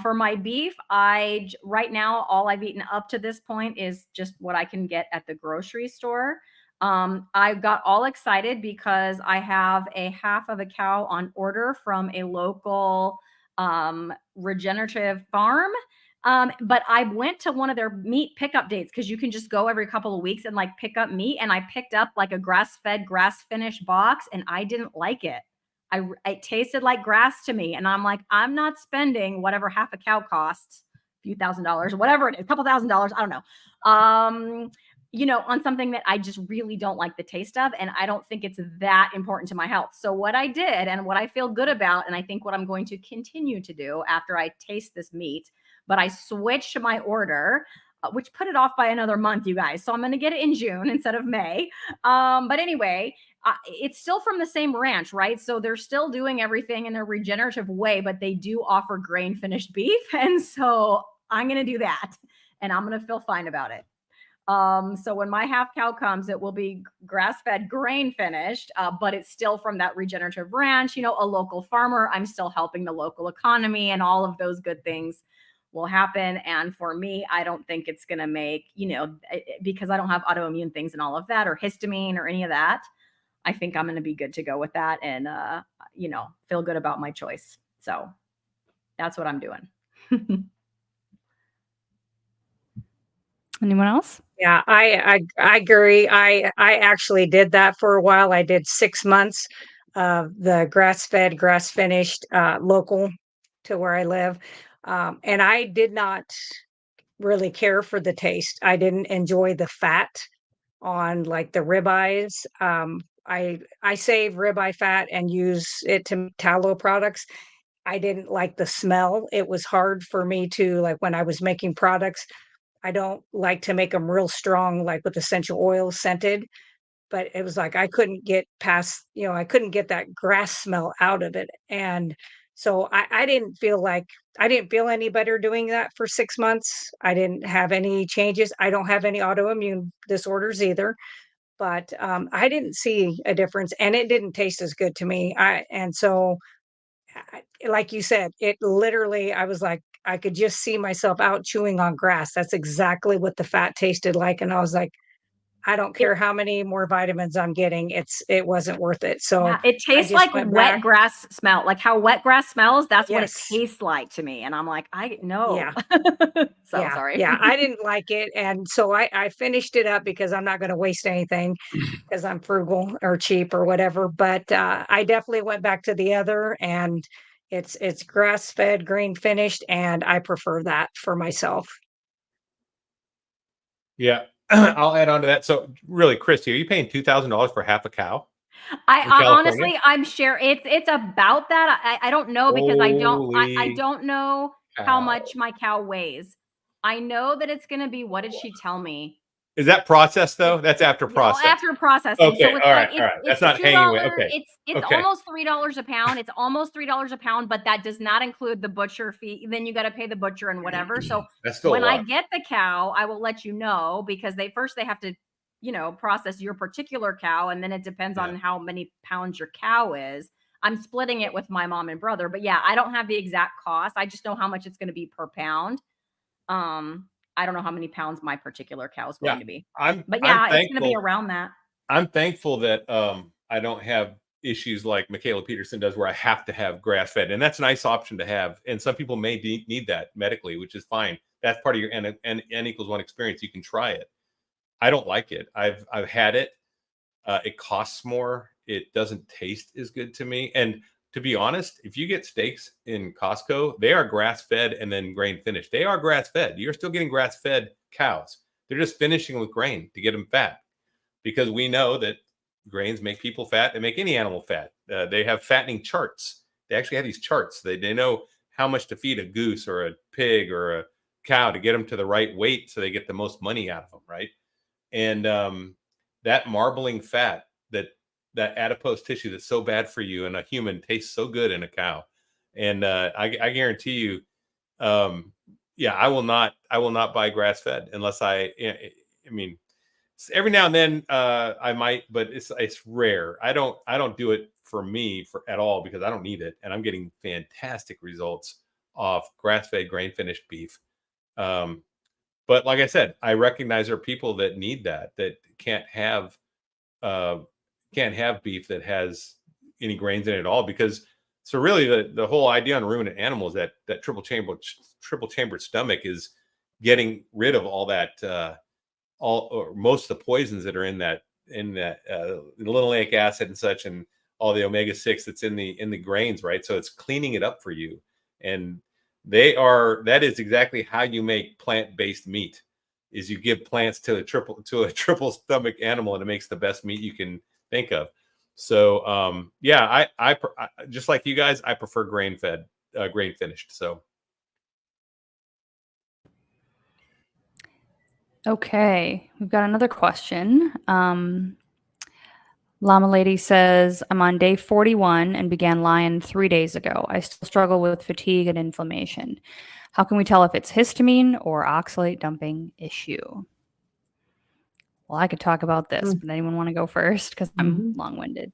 For my beef, right now, all I've eaten up to this point is just what I can get at the grocery store. I got all excited because I have a half of a cow on order from a local regenerative farm. But I went to one of their meat pickup dates, because you can just go every couple of weeks and like pick up meat. And I picked up like a grass-fed, grass-finished box, and I didn't like it. It tasted like grass to me. And I'm like, I'm not spending whatever half a cow costs, a few $1,000s, whatever it is, a couple $1,000s, I don't know. You know, on something that I just really don't like the taste of. And I don't think it's that important to my health. So what I did, and what I feel good about, and I think what I'm going to continue to do after I taste this meat, but I switched my order, which put it off by another month, you guys. So I'm going to get it in June instead of May. But anyway, it's still from the same ranch, right? So they're still doing everything in a regenerative way, but they do offer grain finished beef. And so I'm going to do that, and I'm going to feel fine about it. So when my half cow comes, it will be grass-fed, grain finished, but it's still from that regenerative ranch, you know, a local farmer. I'm still helping the local economy, and all of those good things will happen. And for me, I don't think it's going to make, you know, because I don't have autoimmune things and all of that, or histamine or any of that. I think I'm going to be good to go with that and, feel good about my choice. So that's what I'm doing. Anyone else? Yeah, I agree. I actually did that for a while. I did 6 months of the grass-fed, grass-finished, local to where I live, and I did not really care for the taste. I didn't enjoy the fat on, like, the ribeyes. I save ribeye fat and use it to make tallow products. I didn't like the smell. It was hard for me to, like, when I was making products, I don't like to make them real strong, like with essential oils scented, but it was like I couldn't get past, I couldn't get that grass smell out of it. And so I didn't feel like I didn't feel any better doing that for 6 months. I didn't have any changes. I don't have any autoimmune disorders either, but I didn't see a difference and it didn't taste as good to me. And so like you said, it literally, I was like, I could just see myself out chewing on grass. That's exactly what the fat tasted like. And I was like, I don't It care how many more vitamins I'm getting. It wasn't worth it. So Yeah, it I tastes just like went wet back. grass smell, like how wet grass smells, that's what it Yes. tastes like to me, and I'm like, "I no." Yeah. So, Yeah. sorry. Yeah. I didn't like it. And so I finished it up because I'm not going to waste anything because I'm frugal or cheap or whatever. But I definitely went back to the other and it's grass fed, grain finished, and I prefer that for myself. Yeah. I'll add on to that. So really, Christy, are you paying $2,000 for half a cow in I California? honestly, I'm sure it's about that. I don't know because I Holy don't know how cow. much my cow weighs. I know that it's gonna be, what did she tell me? Is that processed It's though? That's after Yeah, well, process. after processing, Okay. so it's All like right. All right. That's it's not hanging weight. $2, Okay. it's Okay. almost $3 a pound. It's almost $3 a pound, but that does not include the butcher fee. Then you got to pay the butcher and whatever. So That's still a when I lot. get the cow, I will let you know because they have to, process your particular cow, and then it depends Yeah. on how many pounds your cow is. I'm splitting it with my mom and brother, but yeah, I don't have the exact cost. I just know how much it's going to be per pound. I don't know how many pounds my particular cow is Yeah. going to be. I'm But I'm yeah, it's going to be thankful. around that. I'm thankful that I don't have issues like Michaela Peterson does where I have to have grass fed. And that's a nice option to have. And some people may need that medically, which is fine. That's part of your N equals 1 experience. You can try it. I don't like it. I've had it. It costs more. It doesn't taste as good to me. And to be honest, if you get steaks in Costco, they are grass fed and then grain finished. They are grass fed. You're still getting grass fed cows. They're just finishing with grain to get them fat because we know that grains make people fat and make any animal fat. They have fattening charts. They actually have these charts. They know how much to feed a goose or a pig or a cow to get them to the right weight so they get the most money out of them, right? And that marbling fat, that adipose tissue that's so bad for you in a human tastes so good in a cow. And I guarantee you, yeah, I will not buy grass fed unless I mean, every now and then I might, but it's rare. I don't do it for me at all because I don't need it, and I'm getting fantastic results off grass fed, grain finished beef. But like I said, I recognize there are people that need that can't have beef that has any grains in it at all. Because so really the whole idea on ruminant animals that triple chambered stomach is getting rid of all that all or most of the poisons that are in that linoleic acid and such, and all the omega-6 that's in the grains, right? So it's cleaning it up for you, and that is exactly how you make plant-based meat. Is you give plants to a triple stomach animal, and it makes the best meat you can think of. So yeah, I just like you guys, I prefer grain fed, grain finished. So Okay, we've got another question. Llama Lady says, I'm on day 41 and began lying 3 days ago. I still struggle with fatigue and inflammation. How can we tell if it's histamine or oxalate dumping issue? Well, I could talk about this, but anyone want to go first? Because I'm long-winded.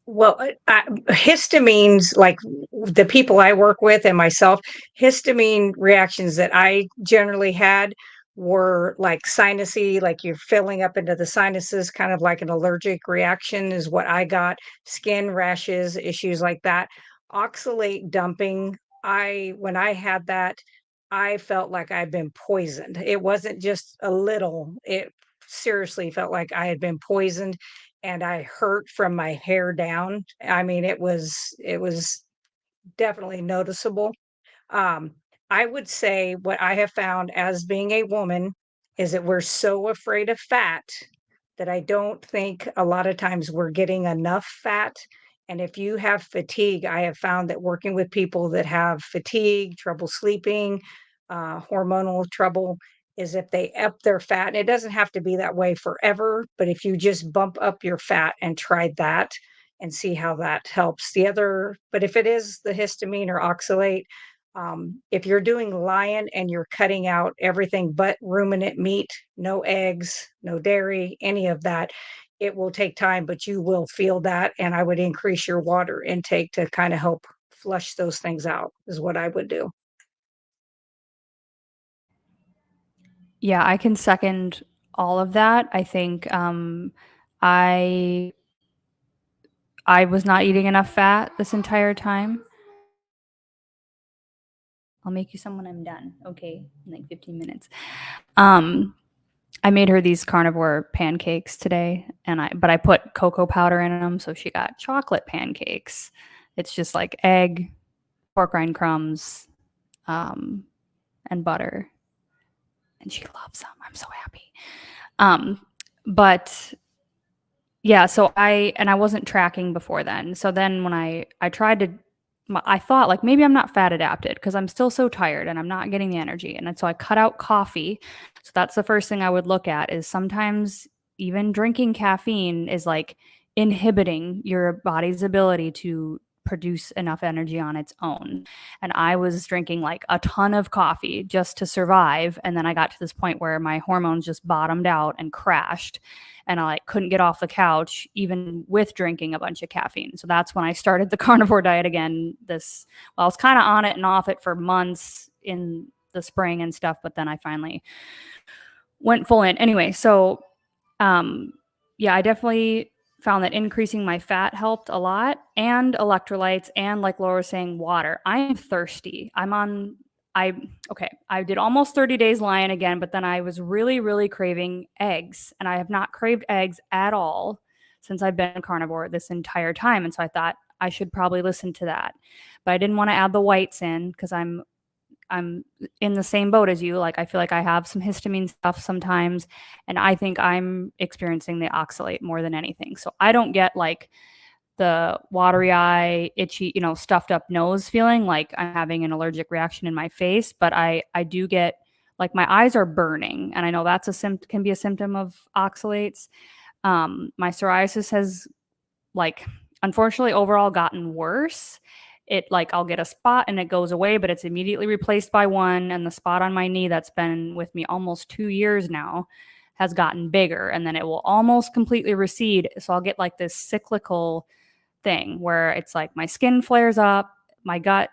Well, histamines, like the people I work with and myself, histamine reactions that I generally had were like sinusy, like you're filling up into the sinuses, kind of like an allergic reaction is what I got, skin rashes, issues like that. Oxalate dumping, when I had that, I felt like I'd been poisoned. It wasn't just a little, it seriously felt like I had been poisoned and I hurt from my hair down. I mean, it was definitely noticeable. Um, I would say what I have found as being a woman is that we're so afraid of fat that I don't think a lot of times we're getting enough fat. And if you have fatigue, I have found that working with people that have fatigue, trouble sleeping, hormonal trouble, is if they up their fat, and it doesn't have to be that way forever, but if you just bump up your fat and try that and see how that helps. But if it is the histamine or oxalate, if you're doing lion and you're cutting out everything but ruminant meat, no eggs, no dairy, any of that, it will take time, but you will feel that. And I would increase your water intake to kind of help flush those things out, is what I would do. Yeah, I can second all of that. I think I I was not eating enough fat this entire time. I'll make you some when I'm done. Okay, in like 15 minutes. I made her these carnivore pancakes today, but I put cocoa powder in them, so she got chocolate pancakes. It's just like egg, pork rind crumbs, and butter, and she loves them. I'm so happy. But yeah, so I wasn't tracking before then. So then when I tried to, I thought like maybe I'm not fat adapted because I'm still so tired and I'm not getting the energy. And so I cut out coffee. So that's the first thing I would look at is sometimes even drinking caffeine is like inhibiting your body's ability to produce enough energy on its own. And I was drinking like a ton of coffee just to survive. And then I got to this point where my hormones just bottomed out and crashed. And I like couldn't get off the couch even with drinking a bunch of caffeine. So that's when I started the carnivore diet again. I was kind of on it and off it for months in the spring and stuff, but then I finally went full in. Anyway, so yeah, I definitely found that increasing my fat helped a lot, and electrolytes, and like Laura was saying, water. I am thirsty. I did almost 30 days lion again, but then I was really, really craving eggs, and I have not craved eggs at all since I've been carnivore this entire time. And so I thought I should probably listen to that, but I didn't want to add the whites in because I'm in the same boat as you. Like, I feel like I have some histamine stuff sometimes, and I think I'm experiencing the oxalate more than anything. So I don't get like the watery eye, itchy, stuffed up nose feeling like I'm having an allergic reaction in my face, but I do get like my eyes are burning, and I know that's can be a symptom of oxalates. My psoriasis has like unfortunately overall gotten worse. It like I'll get a spot and it goes away, but it's immediately replaced by one. And the spot on my knee that's been with me almost 2 years now has gotten bigger, and then it will almost completely recede. So I'll get like this cyclical thing where it's like my skin flares up, my gut,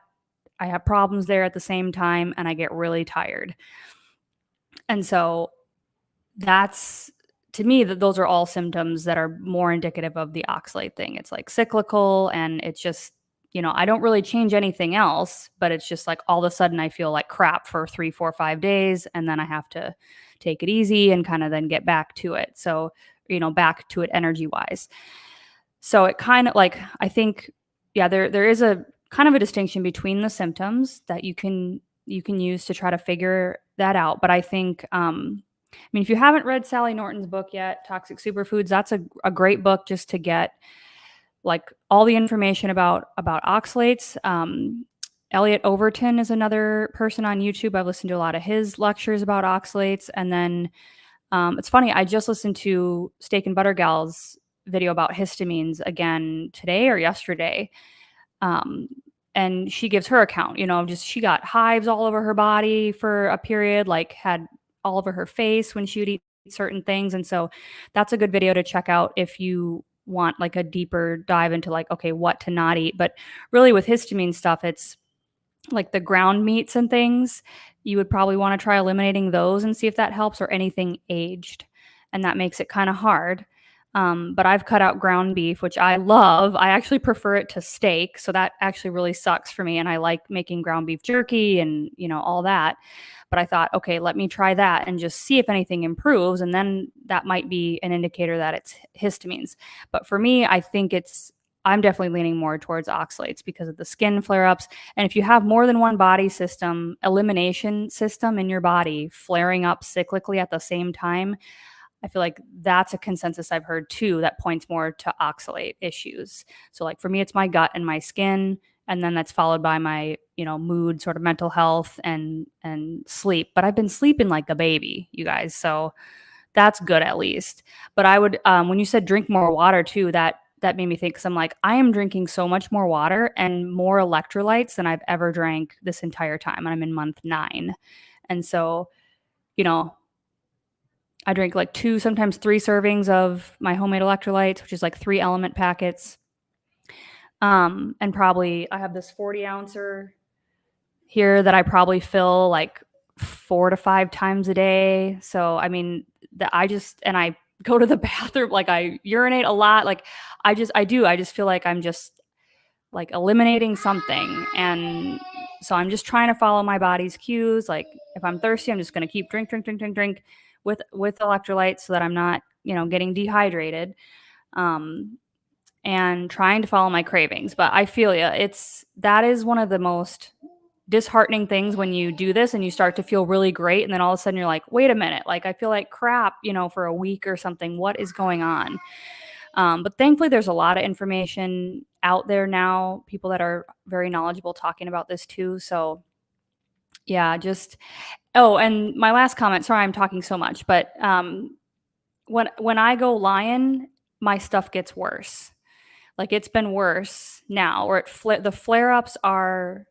I have problems there at the same time, and I get really tired. And so that's, to me, that those are all symptoms that are more indicative of the oxalate thing. It's like cyclical, and it's just, I don't really change anything else, but it's just like all of a sudden I feel like crap for 3, 4, 5 days, and then I have to take it easy and kind of then get back to it. So, back to it energy wise. So it kind of like, I think, yeah, there is a kind of a distinction between the symptoms that you can use to try to figure that out. But I think, if you haven't read Sally Norton's book yet, Toxic Superfoods, that's a great book just to get like all the information about oxalates. Elliot Overton is another person on YouTube. I've listened to a lot of his lectures about oxalates. And then it's funny, I just listened to Steak and Butter Gal's video about histamines again today or yesterday. And she gives her account, just she got hives all over her body for a period, like had all over her face when she would eat certain things. And so that's a good video to check out if you want like a deeper dive into like, okay, what to not eat. But really with histamine stuff, it's like the ground meats and things, you would probably want to try eliminating those and see if that helps, or anything aged. And that makes it kind of hard. But I've cut out ground beef, which I love. I actually prefer it to steak. So that actually really sucks for me. And I like making ground beef jerky and, all that. But I thought, okay, let me try that and just see if anything improves. And then that might be an indicator that it's histamines. But for me, I think I'm definitely leaning more towards oxalates because of the skin flare-ups. And if you have more than one body system, elimination system in your body flaring up cyclically at the same time, I feel like that's a consensus I've heard too that points more to oxalate issues. So like for me, it's my gut and my skin, and then that's followed by my, mood, sort of mental health and sleep. But I've been sleeping like a baby, you guys. So that's good at least. But I would, when you said drink more water too, that made me think, because I'm like, I am drinking so much more water and more electrolytes than I've ever drank this entire time. And I'm in month 9. And so, I drink like 2, sometimes 3 servings of my homemade electrolytes, which is like 3 element packets. And probably I have this 40 ouncer here that I probably fill like 4 to 5 times a day. So, I mean, and I go to the bathroom, like I urinate a lot. Like I just feel like I'm just like eliminating something. And so I'm just trying to follow my body's cues. Like if I'm thirsty, I'm just going to keep drink with electrolytes so that I'm not, getting dehydrated. And trying to follow my cravings. But I feel you. That is one of the most disheartening things when you do this and you start to feel really great. And then all of a sudden you're like, wait a minute, like I feel like crap, for a week or something. What is going on? But thankfully there's a lot of information out there now, people that are very knowledgeable talking about this too. So yeah, and my last comment, sorry, I'm talking so much, but when I go lion, my stuff gets worse. Like it's been worse now, or the flare-ups are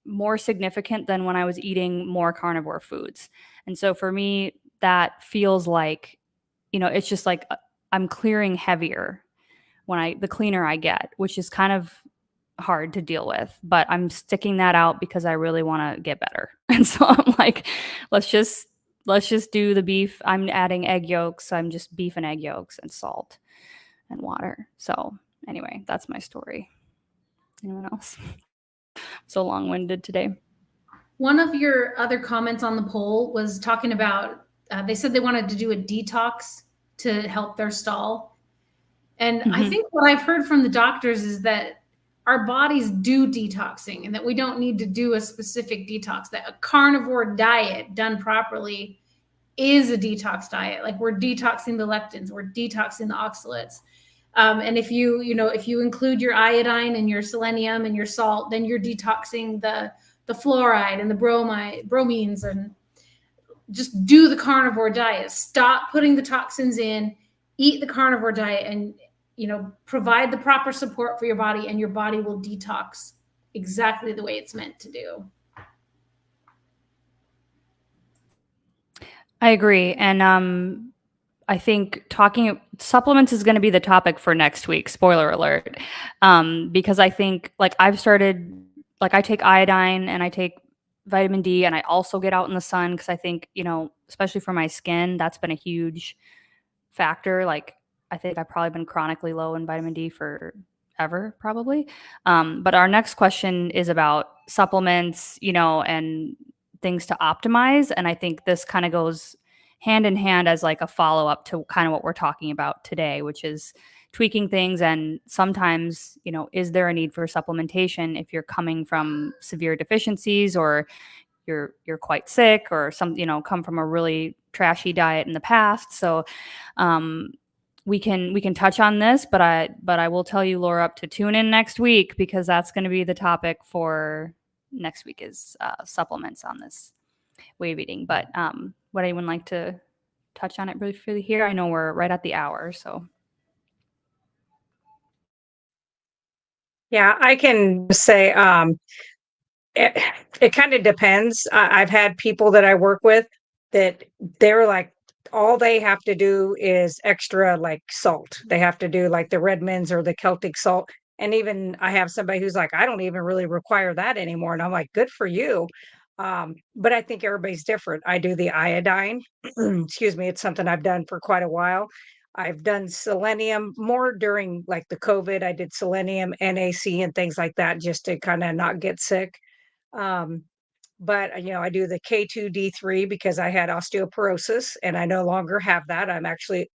more significant than when I was eating more carnivore foods. And so for me, that feels like, it's just like I'm clearing heavier the cleaner I get, which is kind of hard to deal with, but I'm sticking that out because I really want to get better. And so I'm like, let's just do the beef. I'm adding egg yolks. I'm just beef and egg yolks and salt and water. So anyway, that's my story. Anyone else? So long-winded today. One of your other comments on the poll was talking about, they said they wanted to do a detox to help their stall. And I think what I've heard from the doctors is that our bodies do detoxing and that we don't need to do a specific detox, that a carnivore diet done properly is a detox diet. Like we're detoxing the lectins, we're detoxing the oxalates. And if you include your iodine and your selenium and your salt, then you're detoxing the fluoride and the bromines, and just do the carnivore diet. Stop putting the toxins in, eat the carnivore diet, and provide the proper support for your body, and your body will detox exactly the way it's meant to do. I agree. And I think talking supplements is going to be the topic for next week. Spoiler alert. Because I think like I've started, like I take iodine and I take vitamin D, and I also get out in the sun because I think, especially for my skin, that's been a huge factor. Like I think I've probably been chronically low in vitamin D forever, probably. But our next question is about supplements, and things to optimize. And I think this kind of goes hand in hand as like a follow-up to kind of what we're talking about today, which is tweaking things. And sometimes, is there a need for supplementation if you're coming from severe deficiencies, or you're quite sick, or come from a really trashy diet in the past. So we can touch on this, but I will tell you, Laura, to tune in next week, because that's going to be the topic for next week is supplements on this wave eating. But would anyone like to touch on it briefly here? I know we're right at the hour, so. Yeah, I can say it kind of depends. I've had people that I work with that they're like, all they have to do is extra like salt. They have to do like the Redmonds or the Celtic salt. And even I have somebody who's like, I don't even really require that anymore. And I'm like, good for you. But I think everybody's different. I do the iodine. Excuse me. It's something I've done for quite a while. I've done selenium more during like the COVID. I did selenium, NAC, and things like that just to kind of not get sick. Um, but I do the K2D3 because I had osteoporosis and I no longer have that. I'm actually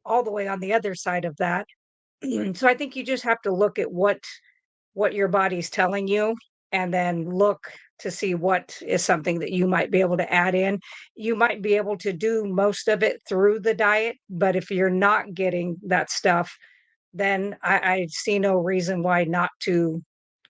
all the way on the other side of that. So I think you just have to look at what your body's telling you and then look to see what is something that you might be able to add in. You might be able to do most of it through the diet, but if you're not getting that stuff, then I see no reason why not to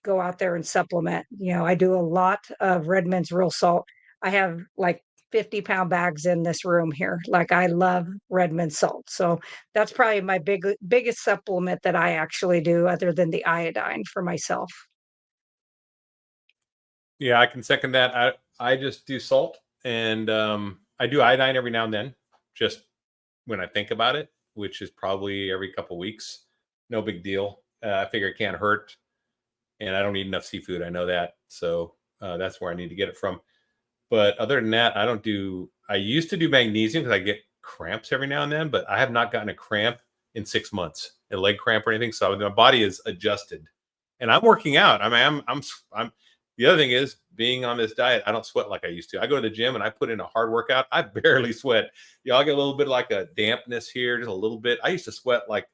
go out there and supplement. I do a lot of Redmond's real salt. I have like 50-pound bags in this room here. Like I love Redmond salt. So that's probably my biggest supplement that I actually do other than the iodine for myself. Yeah, I can second that. I just do salt, and I do iodine every now and then, just when I think about it, which is probably every couple weeks. No big deal. I figure it can't hurt, and I don't eat enough seafood. I know that, so that's where I need to get it from. But other than that, I don't do. I used to do magnesium because I get cramps every now and then, but I have not gotten a cramp in 6 months, a leg cramp or anything. So my body is adjusted, and I'm working out. I mean, I'm. The other thing is being on this diet, I don't sweat like I used to. I go to the gym and I put in a hard workout. I barely sweat. Y'all get a little bit like a dampness here, just a little bit. I used to sweat like,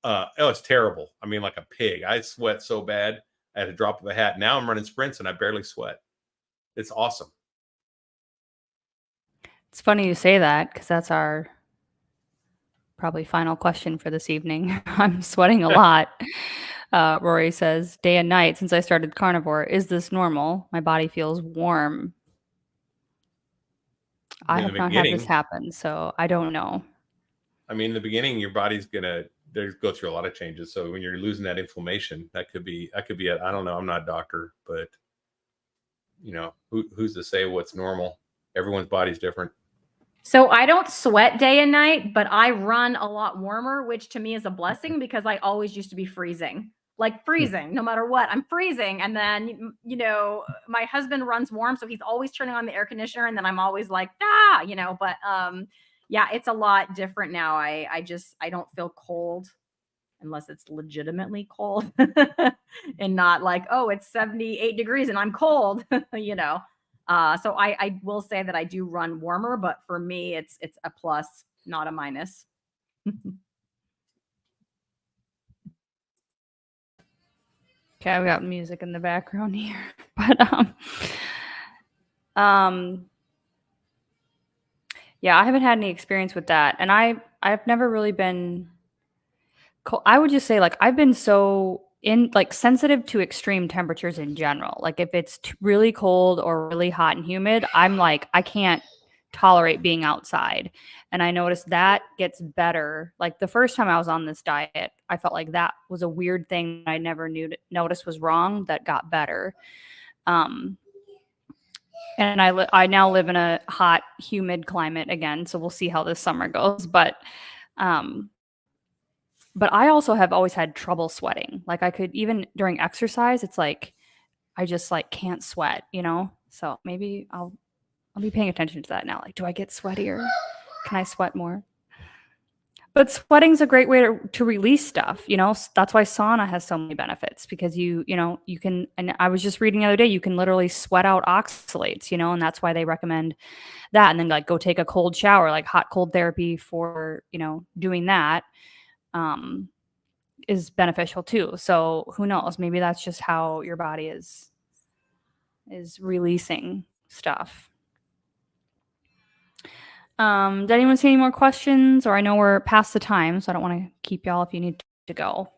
it's terrible. I mean, like a pig. I sweat so bad. I had a drop of a hat. Now I'm running sprints and I barely sweat. It's awesome. It's funny you say that because that's our probably final question for this evening. I'm sweating a lot. Rory says, day and night since I started carnivore. Is this normal? My body feels warm. I have not had this happen, so I don't know. I mean, in the beginning, your body's gonna go through a lot of changes. So when you're losing that inflammation, that could be it. I don't know. I'm not a doctor, but who's to say what's normal? Everyone's body's different. So I don't sweat day and night, but I run a lot warmer, which to me is a blessing because I always used to be freezing. Like freezing, no matter what, I'm freezing. And then, my husband runs warm, so he's always turning on the air conditioner. And then I'm always like, but yeah, it's a lot different now. I don't feel cold unless it's legitimately cold and not like, oh, it's 78 degrees and I'm cold, So I will say that I do run warmer, but for me, it's a plus, not a minus. Okay, I've got music in the background here, but yeah, I haven't had any experience with that, and I've never really been. I would just say like I've been so sensitive to extreme temperatures in general. Like if it's really cold or really hot and humid, I'm like I can't tolerate being outside. And I noticed that gets better. Like the first time I was on this diet, I felt like that was a weird thing I never noticed was wrong that got better. And I now live in a hot, humid climate again, so we'll see how this summer goes. But I also have always had trouble sweating. Like I could even during exercise, it's like I just like can't sweat, So maybe I'll be paying attention to that now. Like, do I get sweatier? Can I sweat more? But sweating's a great way to release stuff, That's why sauna has so many benefits because you can, and I was just reading the other day, you can literally sweat out oxalates, and that's why they recommend that. And then like go take a cold shower, like hot cold therapy for, doing that is beneficial too. So who knows? Maybe that's just how your body is releasing stuff. Did anyone see any more questions? Or I know we're past the time, so I don't want to keep y'all if you need to go.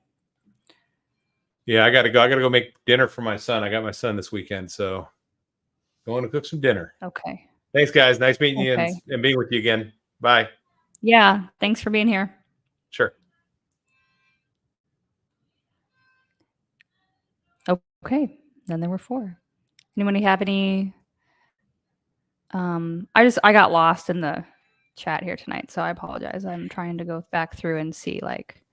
Yeah, I gotta go. I gotta go make dinner for my son. I got my son this weekend, so going to cook some dinner. Okay. Thanks, guys. Nice meeting you and being with you again. Bye. Yeah, thanks for being here. Sure. Okay, then there were 4. Anybody have any? I got lost in the chat here tonight, so I apologize. I'm trying to go back through and see like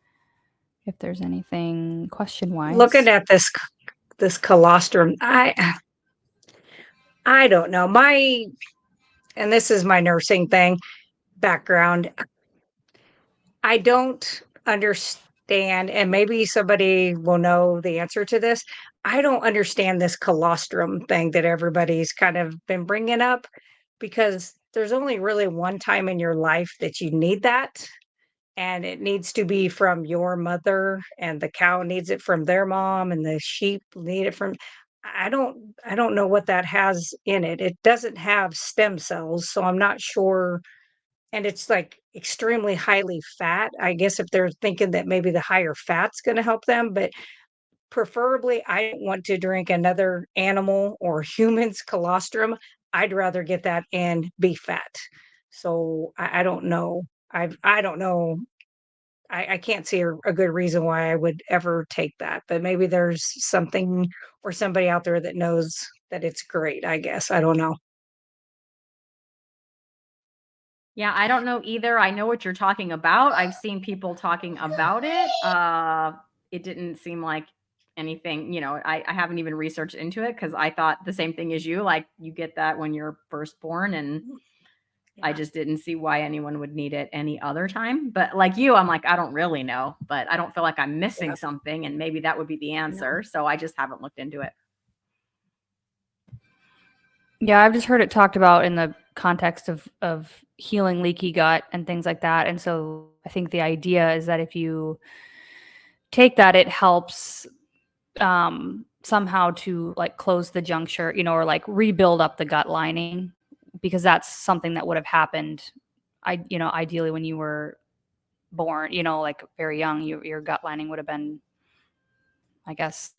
if there's anything question-wise. Looking at this colostrum, I don't know. And this is my nursing thing background. I don't understand, and maybe somebody will know the answer to this. I don't understand this colostrum thing that everybody's kind of been bringing up, because there's only really one time in your life that you need that, and it needs to be from your mother, and the cow needs it from their mom, and the sheep need it from. I don't know what that has in it. It doesn't have stem cells, so I'm not sure, and it's like extremely highly fat. I guess if they're thinking that maybe the higher fat's going to help them, but preferably I don't want to drink another animal or human's colostrum. I'd rather get that in beef fat. So I don't know. I don't know. I can't see a good reason why I would ever take that, but maybe there's something or somebody out there that knows that it's great. I guess I don't know. Yeah, I don't know either. I know what you're talking about. I've seen people talking about it. It didn't seem like anything, I haven't even researched into it because I thought the same thing as you. Like, you get that when you're first born, and I Yeah. just didn't see why anyone would need it any other time. But like you, I'm like, I don't really know, but I don't feel like I'm missing Yeah. something, and maybe that would be the answer. So I just haven't looked into it. Yeah, I've just heard it talked about in the context of healing leaky gut and things like that. And so I think the idea is that if you take that, it helps somehow to like close the juncture, or like rebuild up the gut lining, because that's something that would have happened, ideally when you were born, like very young, your gut lining would have been, I guess,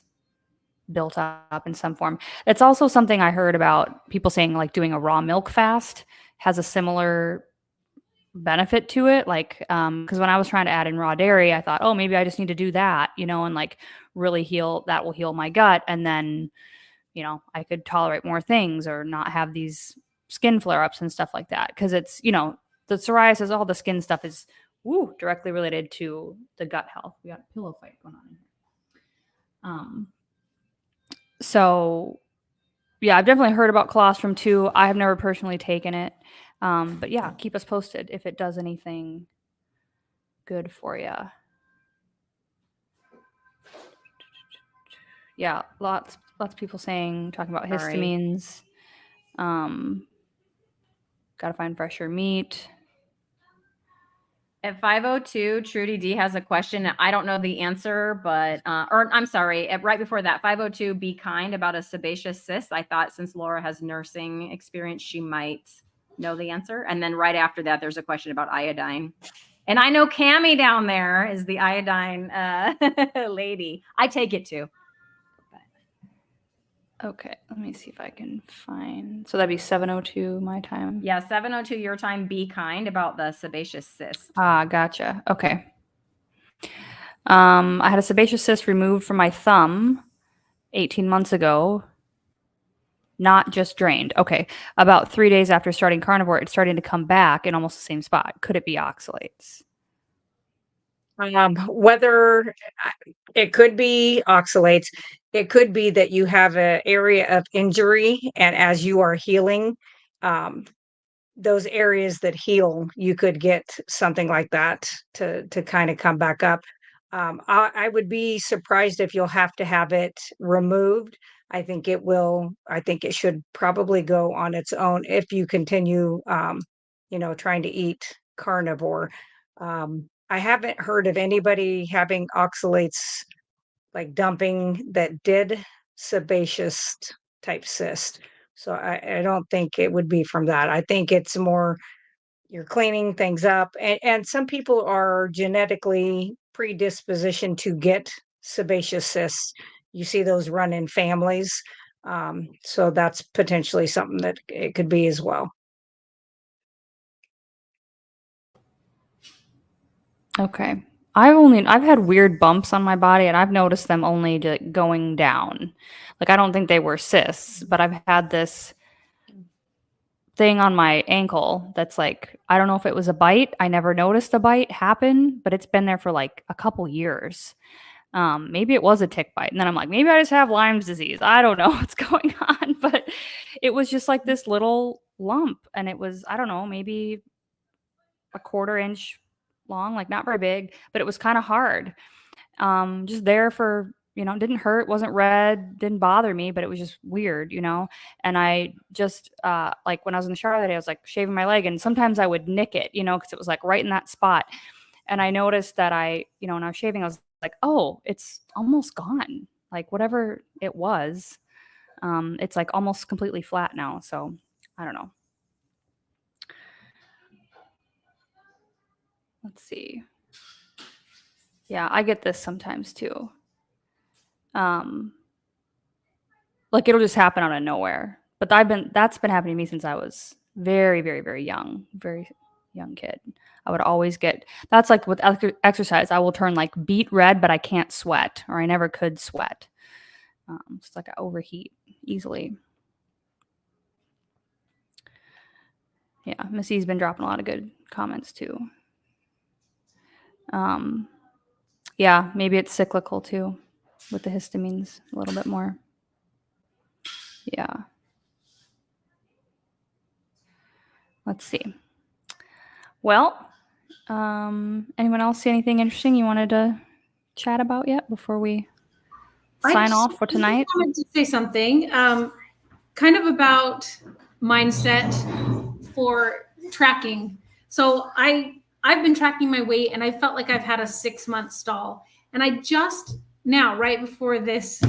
built up in some form. It's also something I heard about people saying, like, doing a raw milk fast has a similar benefit to it. Like, because when I was trying to add in raw dairy, I thought, oh, maybe I just need to do that, and like really that will heal my gut. And then, I could tolerate more things or not have these skin flare ups and stuff like that. Because it's, the psoriasis, all the skin stuff is directly related to the gut health. We got a pillow fight going on in here. So yeah, I've definitely heard about colostrum too. I have never personally taken it. But yeah, keep us posted if it does anything good for you. Yeah, lots of people talking about Sorry. histamines. Gotta find fresher meat. At 502, Trudy D has a question. I don't know the answer, but, or I'm sorry, right before that, 502, be kind about a sebaceous cyst. I thought since Laura has nursing experience, she might know the answer. And then right after that, there's a question about iodine. And I know Cammie down there is the iodine lady. I take it too. Okay, let me see if I can find. So that'd be 7:02 my time. Yeah, 7:02 your time. Be kind about the sebaceous cyst. Ah, gotcha. Okay. I had a sebaceous cyst removed from my thumb 18 months ago. Not just drained. Okay. About 3 days after starting carnivore, it's starting to come back in almost the same spot. Could it be oxalates? Whether it could be oxalates, it could be that you have an area of injury, and as you are healing, um, those areas that heal, you could get something like that to kind of come back up. I would be surprised if you'll have to have it removed. I think it will. I think it should probably go on its own if you continue, trying to eat carnivore. I haven't heard of anybody having oxalates like dumping that did sebaceous type cyst. So I don't think it would be from that. I think it's more you're cleaning things up. And some people are genetically predispositioned to get sebaceous cysts. You see those run in families. So that's potentially something that it could be as well. Okay. I've had weird bumps on my body, and I've noticed them only going down. Like, I don't think they were cysts, but I've had this thing on my ankle that's like, I don't know if it was a bite. I never noticed a bite happen, but it's been there for like a couple years. Maybe it was a tick bite. And then I'm like, maybe I just have Lyme's disease. I don't know what's going on. But it was just like this little lump. And it was, I don't know, maybe a 1/4 inch long, like not very big, but it was kind of hard. Just there for, didn't hurt, wasn't red, didn't bother me, but it was just weird, And I just, like when I was in the shower that day, I was like shaving my leg, and sometimes I would nick it, because it was like right in that spot. And I noticed that when I was shaving, I was like, oh, it's almost gone. Like whatever it was, it's like almost completely flat now. So I don't know. Let's see. Yeah, I get this sometimes too. Like it'll just happen out of nowhere. But that's been happening to me since I was very, very, very young kid. I would always that's like with exercise, I will turn like beet red, but I can't sweat, or I never could sweat. It's like I overheat easily. Yeah, Missy's been dropping a lot of good comments too. Yeah, maybe it's cyclical too with the histamines a little bit more. Yeah. Let's see. Well, anyone else see anything interesting you wanted to chat about yet before we sign off for tonight? I wanted to say something kind of about mindset for tracking. So I've been tracking my weight, and I felt like I've had a 6-month stall. And I just now, right before this,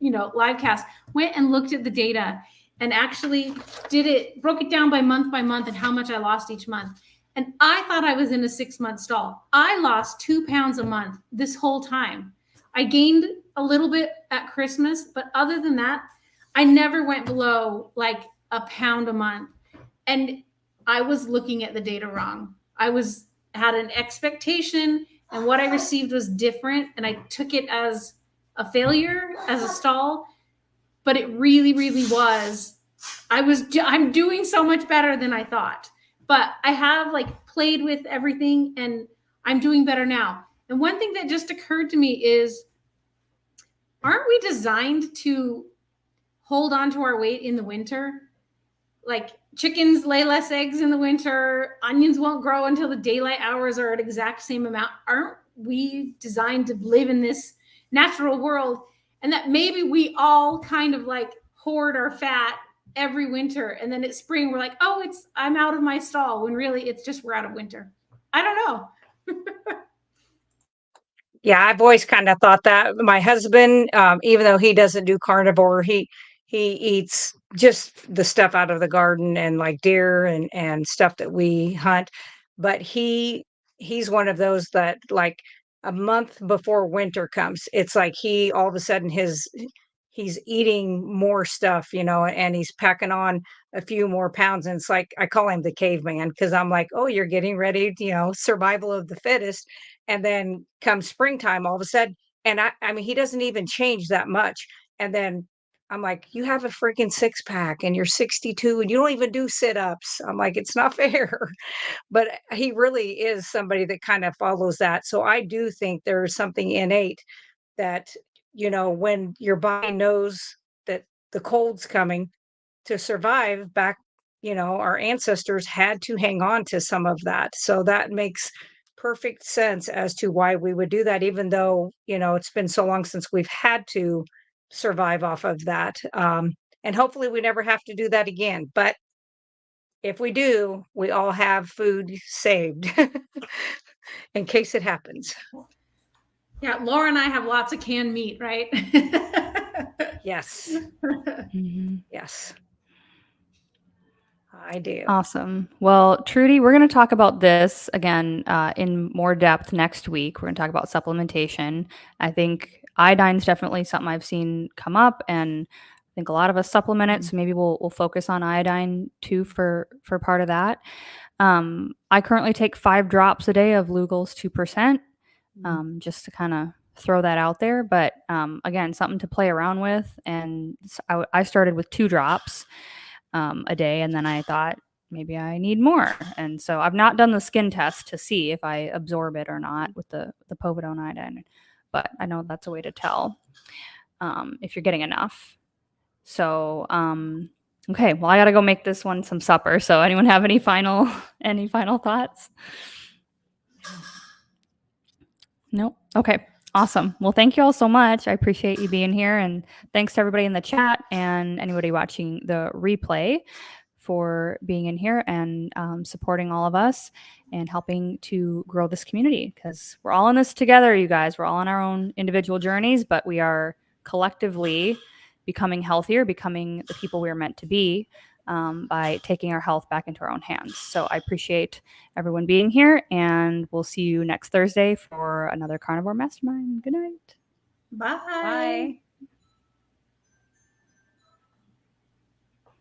live cast, went and looked at the data and actually broke it down by month and how much I lost each month. And I thought I was in a 6-month stall. I lost 2 pounds a month this whole time. I gained a little bit at Christmas, but other than that, I never went below like a pound a month. And I was looking at the data wrong. I had an expectation, and what I received was different. And I took it as a failure, as a stall, but it really, really was. I'm doing so much better than I thought, but I have like played with everything, and I'm doing better now. And one thing that just occurred to me is, aren't we designed to hold on to our weight in the winter? Like chickens lay less eggs in the winter. Onions won't grow until the daylight hours are at exact same amount. Aren't we designed to live in this natural world? And that maybe we all kind of like hoard our fat every winter, and then at spring we're like, oh, I'm out of my stall, when really it's just we're out of winter. I don't know. Yeah, I've always kind of thought that. My husband, even though he doesn't do carnivore, he eats just the stuff out of the garden and like deer and stuff that we hunt. But he's one of those that like a month before winter comes, it's like he all of a sudden he's eating more stuff, and he's packing on a few more pounds. And it's like I call him the caveman, because I'm like, oh, you're getting ready, survival of the fittest. And then come springtime, all of a sudden, and I mean, he doesn't even change that much. And then I'm like, you have a freaking 6-pack and you're 62 and you don't even do sit-ups. I'm like, it's not fair. But he really is somebody that kind of follows that. So I do think there's something innate that, when your body knows that the cold's coming, to survive back, our ancestors had to hang on to some of that. So that makes perfect sense as to why we would do that, even though, it's been so long since we've had to survive off of that. And hopefully we never have to do that again. But if we do, we all have food saved in case it happens. Yeah, Laura and I have lots of canned meat, right? Yes. Mm-hmm. Yes. I do. Awesome. Well, Trudy, we're going to talk about this again in more depth next week. We're going to talk about supplementation. I think iodine is definitely something I've seen come up, and I think a lot of us supplement it. So maybe we'll focus on iodine too for part of that. I currently take 5 drops a day of Lugol's 2%, just to kind of throw that out there. But again, something to play around with. And I started with 2 drops. a day. And then I thought maybe I need more. And so I've not done the skin test to see if I absorb it or not with the povidone iodine, but I know that's a way to tell if you're getting enough. So, okay, well, I got to go make this one some supper. So anyone have any final thoughts? Nope. Okay. Awesome. Well, thank you all so much. I appreciate you being here, and thanks to everybody in the chat and anybody watching the replay for being in here and supporting all of us and helping to grow this community, because we're all in this together, you guys. We're all on our own individual journeys, but we are collectively becoming healthier, becoming the people we are meant to be by taking our health back into our own hands. So I appreciate everyone being here, and we'll see you next Thursday for another Carnivore Mastermind. Good night. Bye. Bye.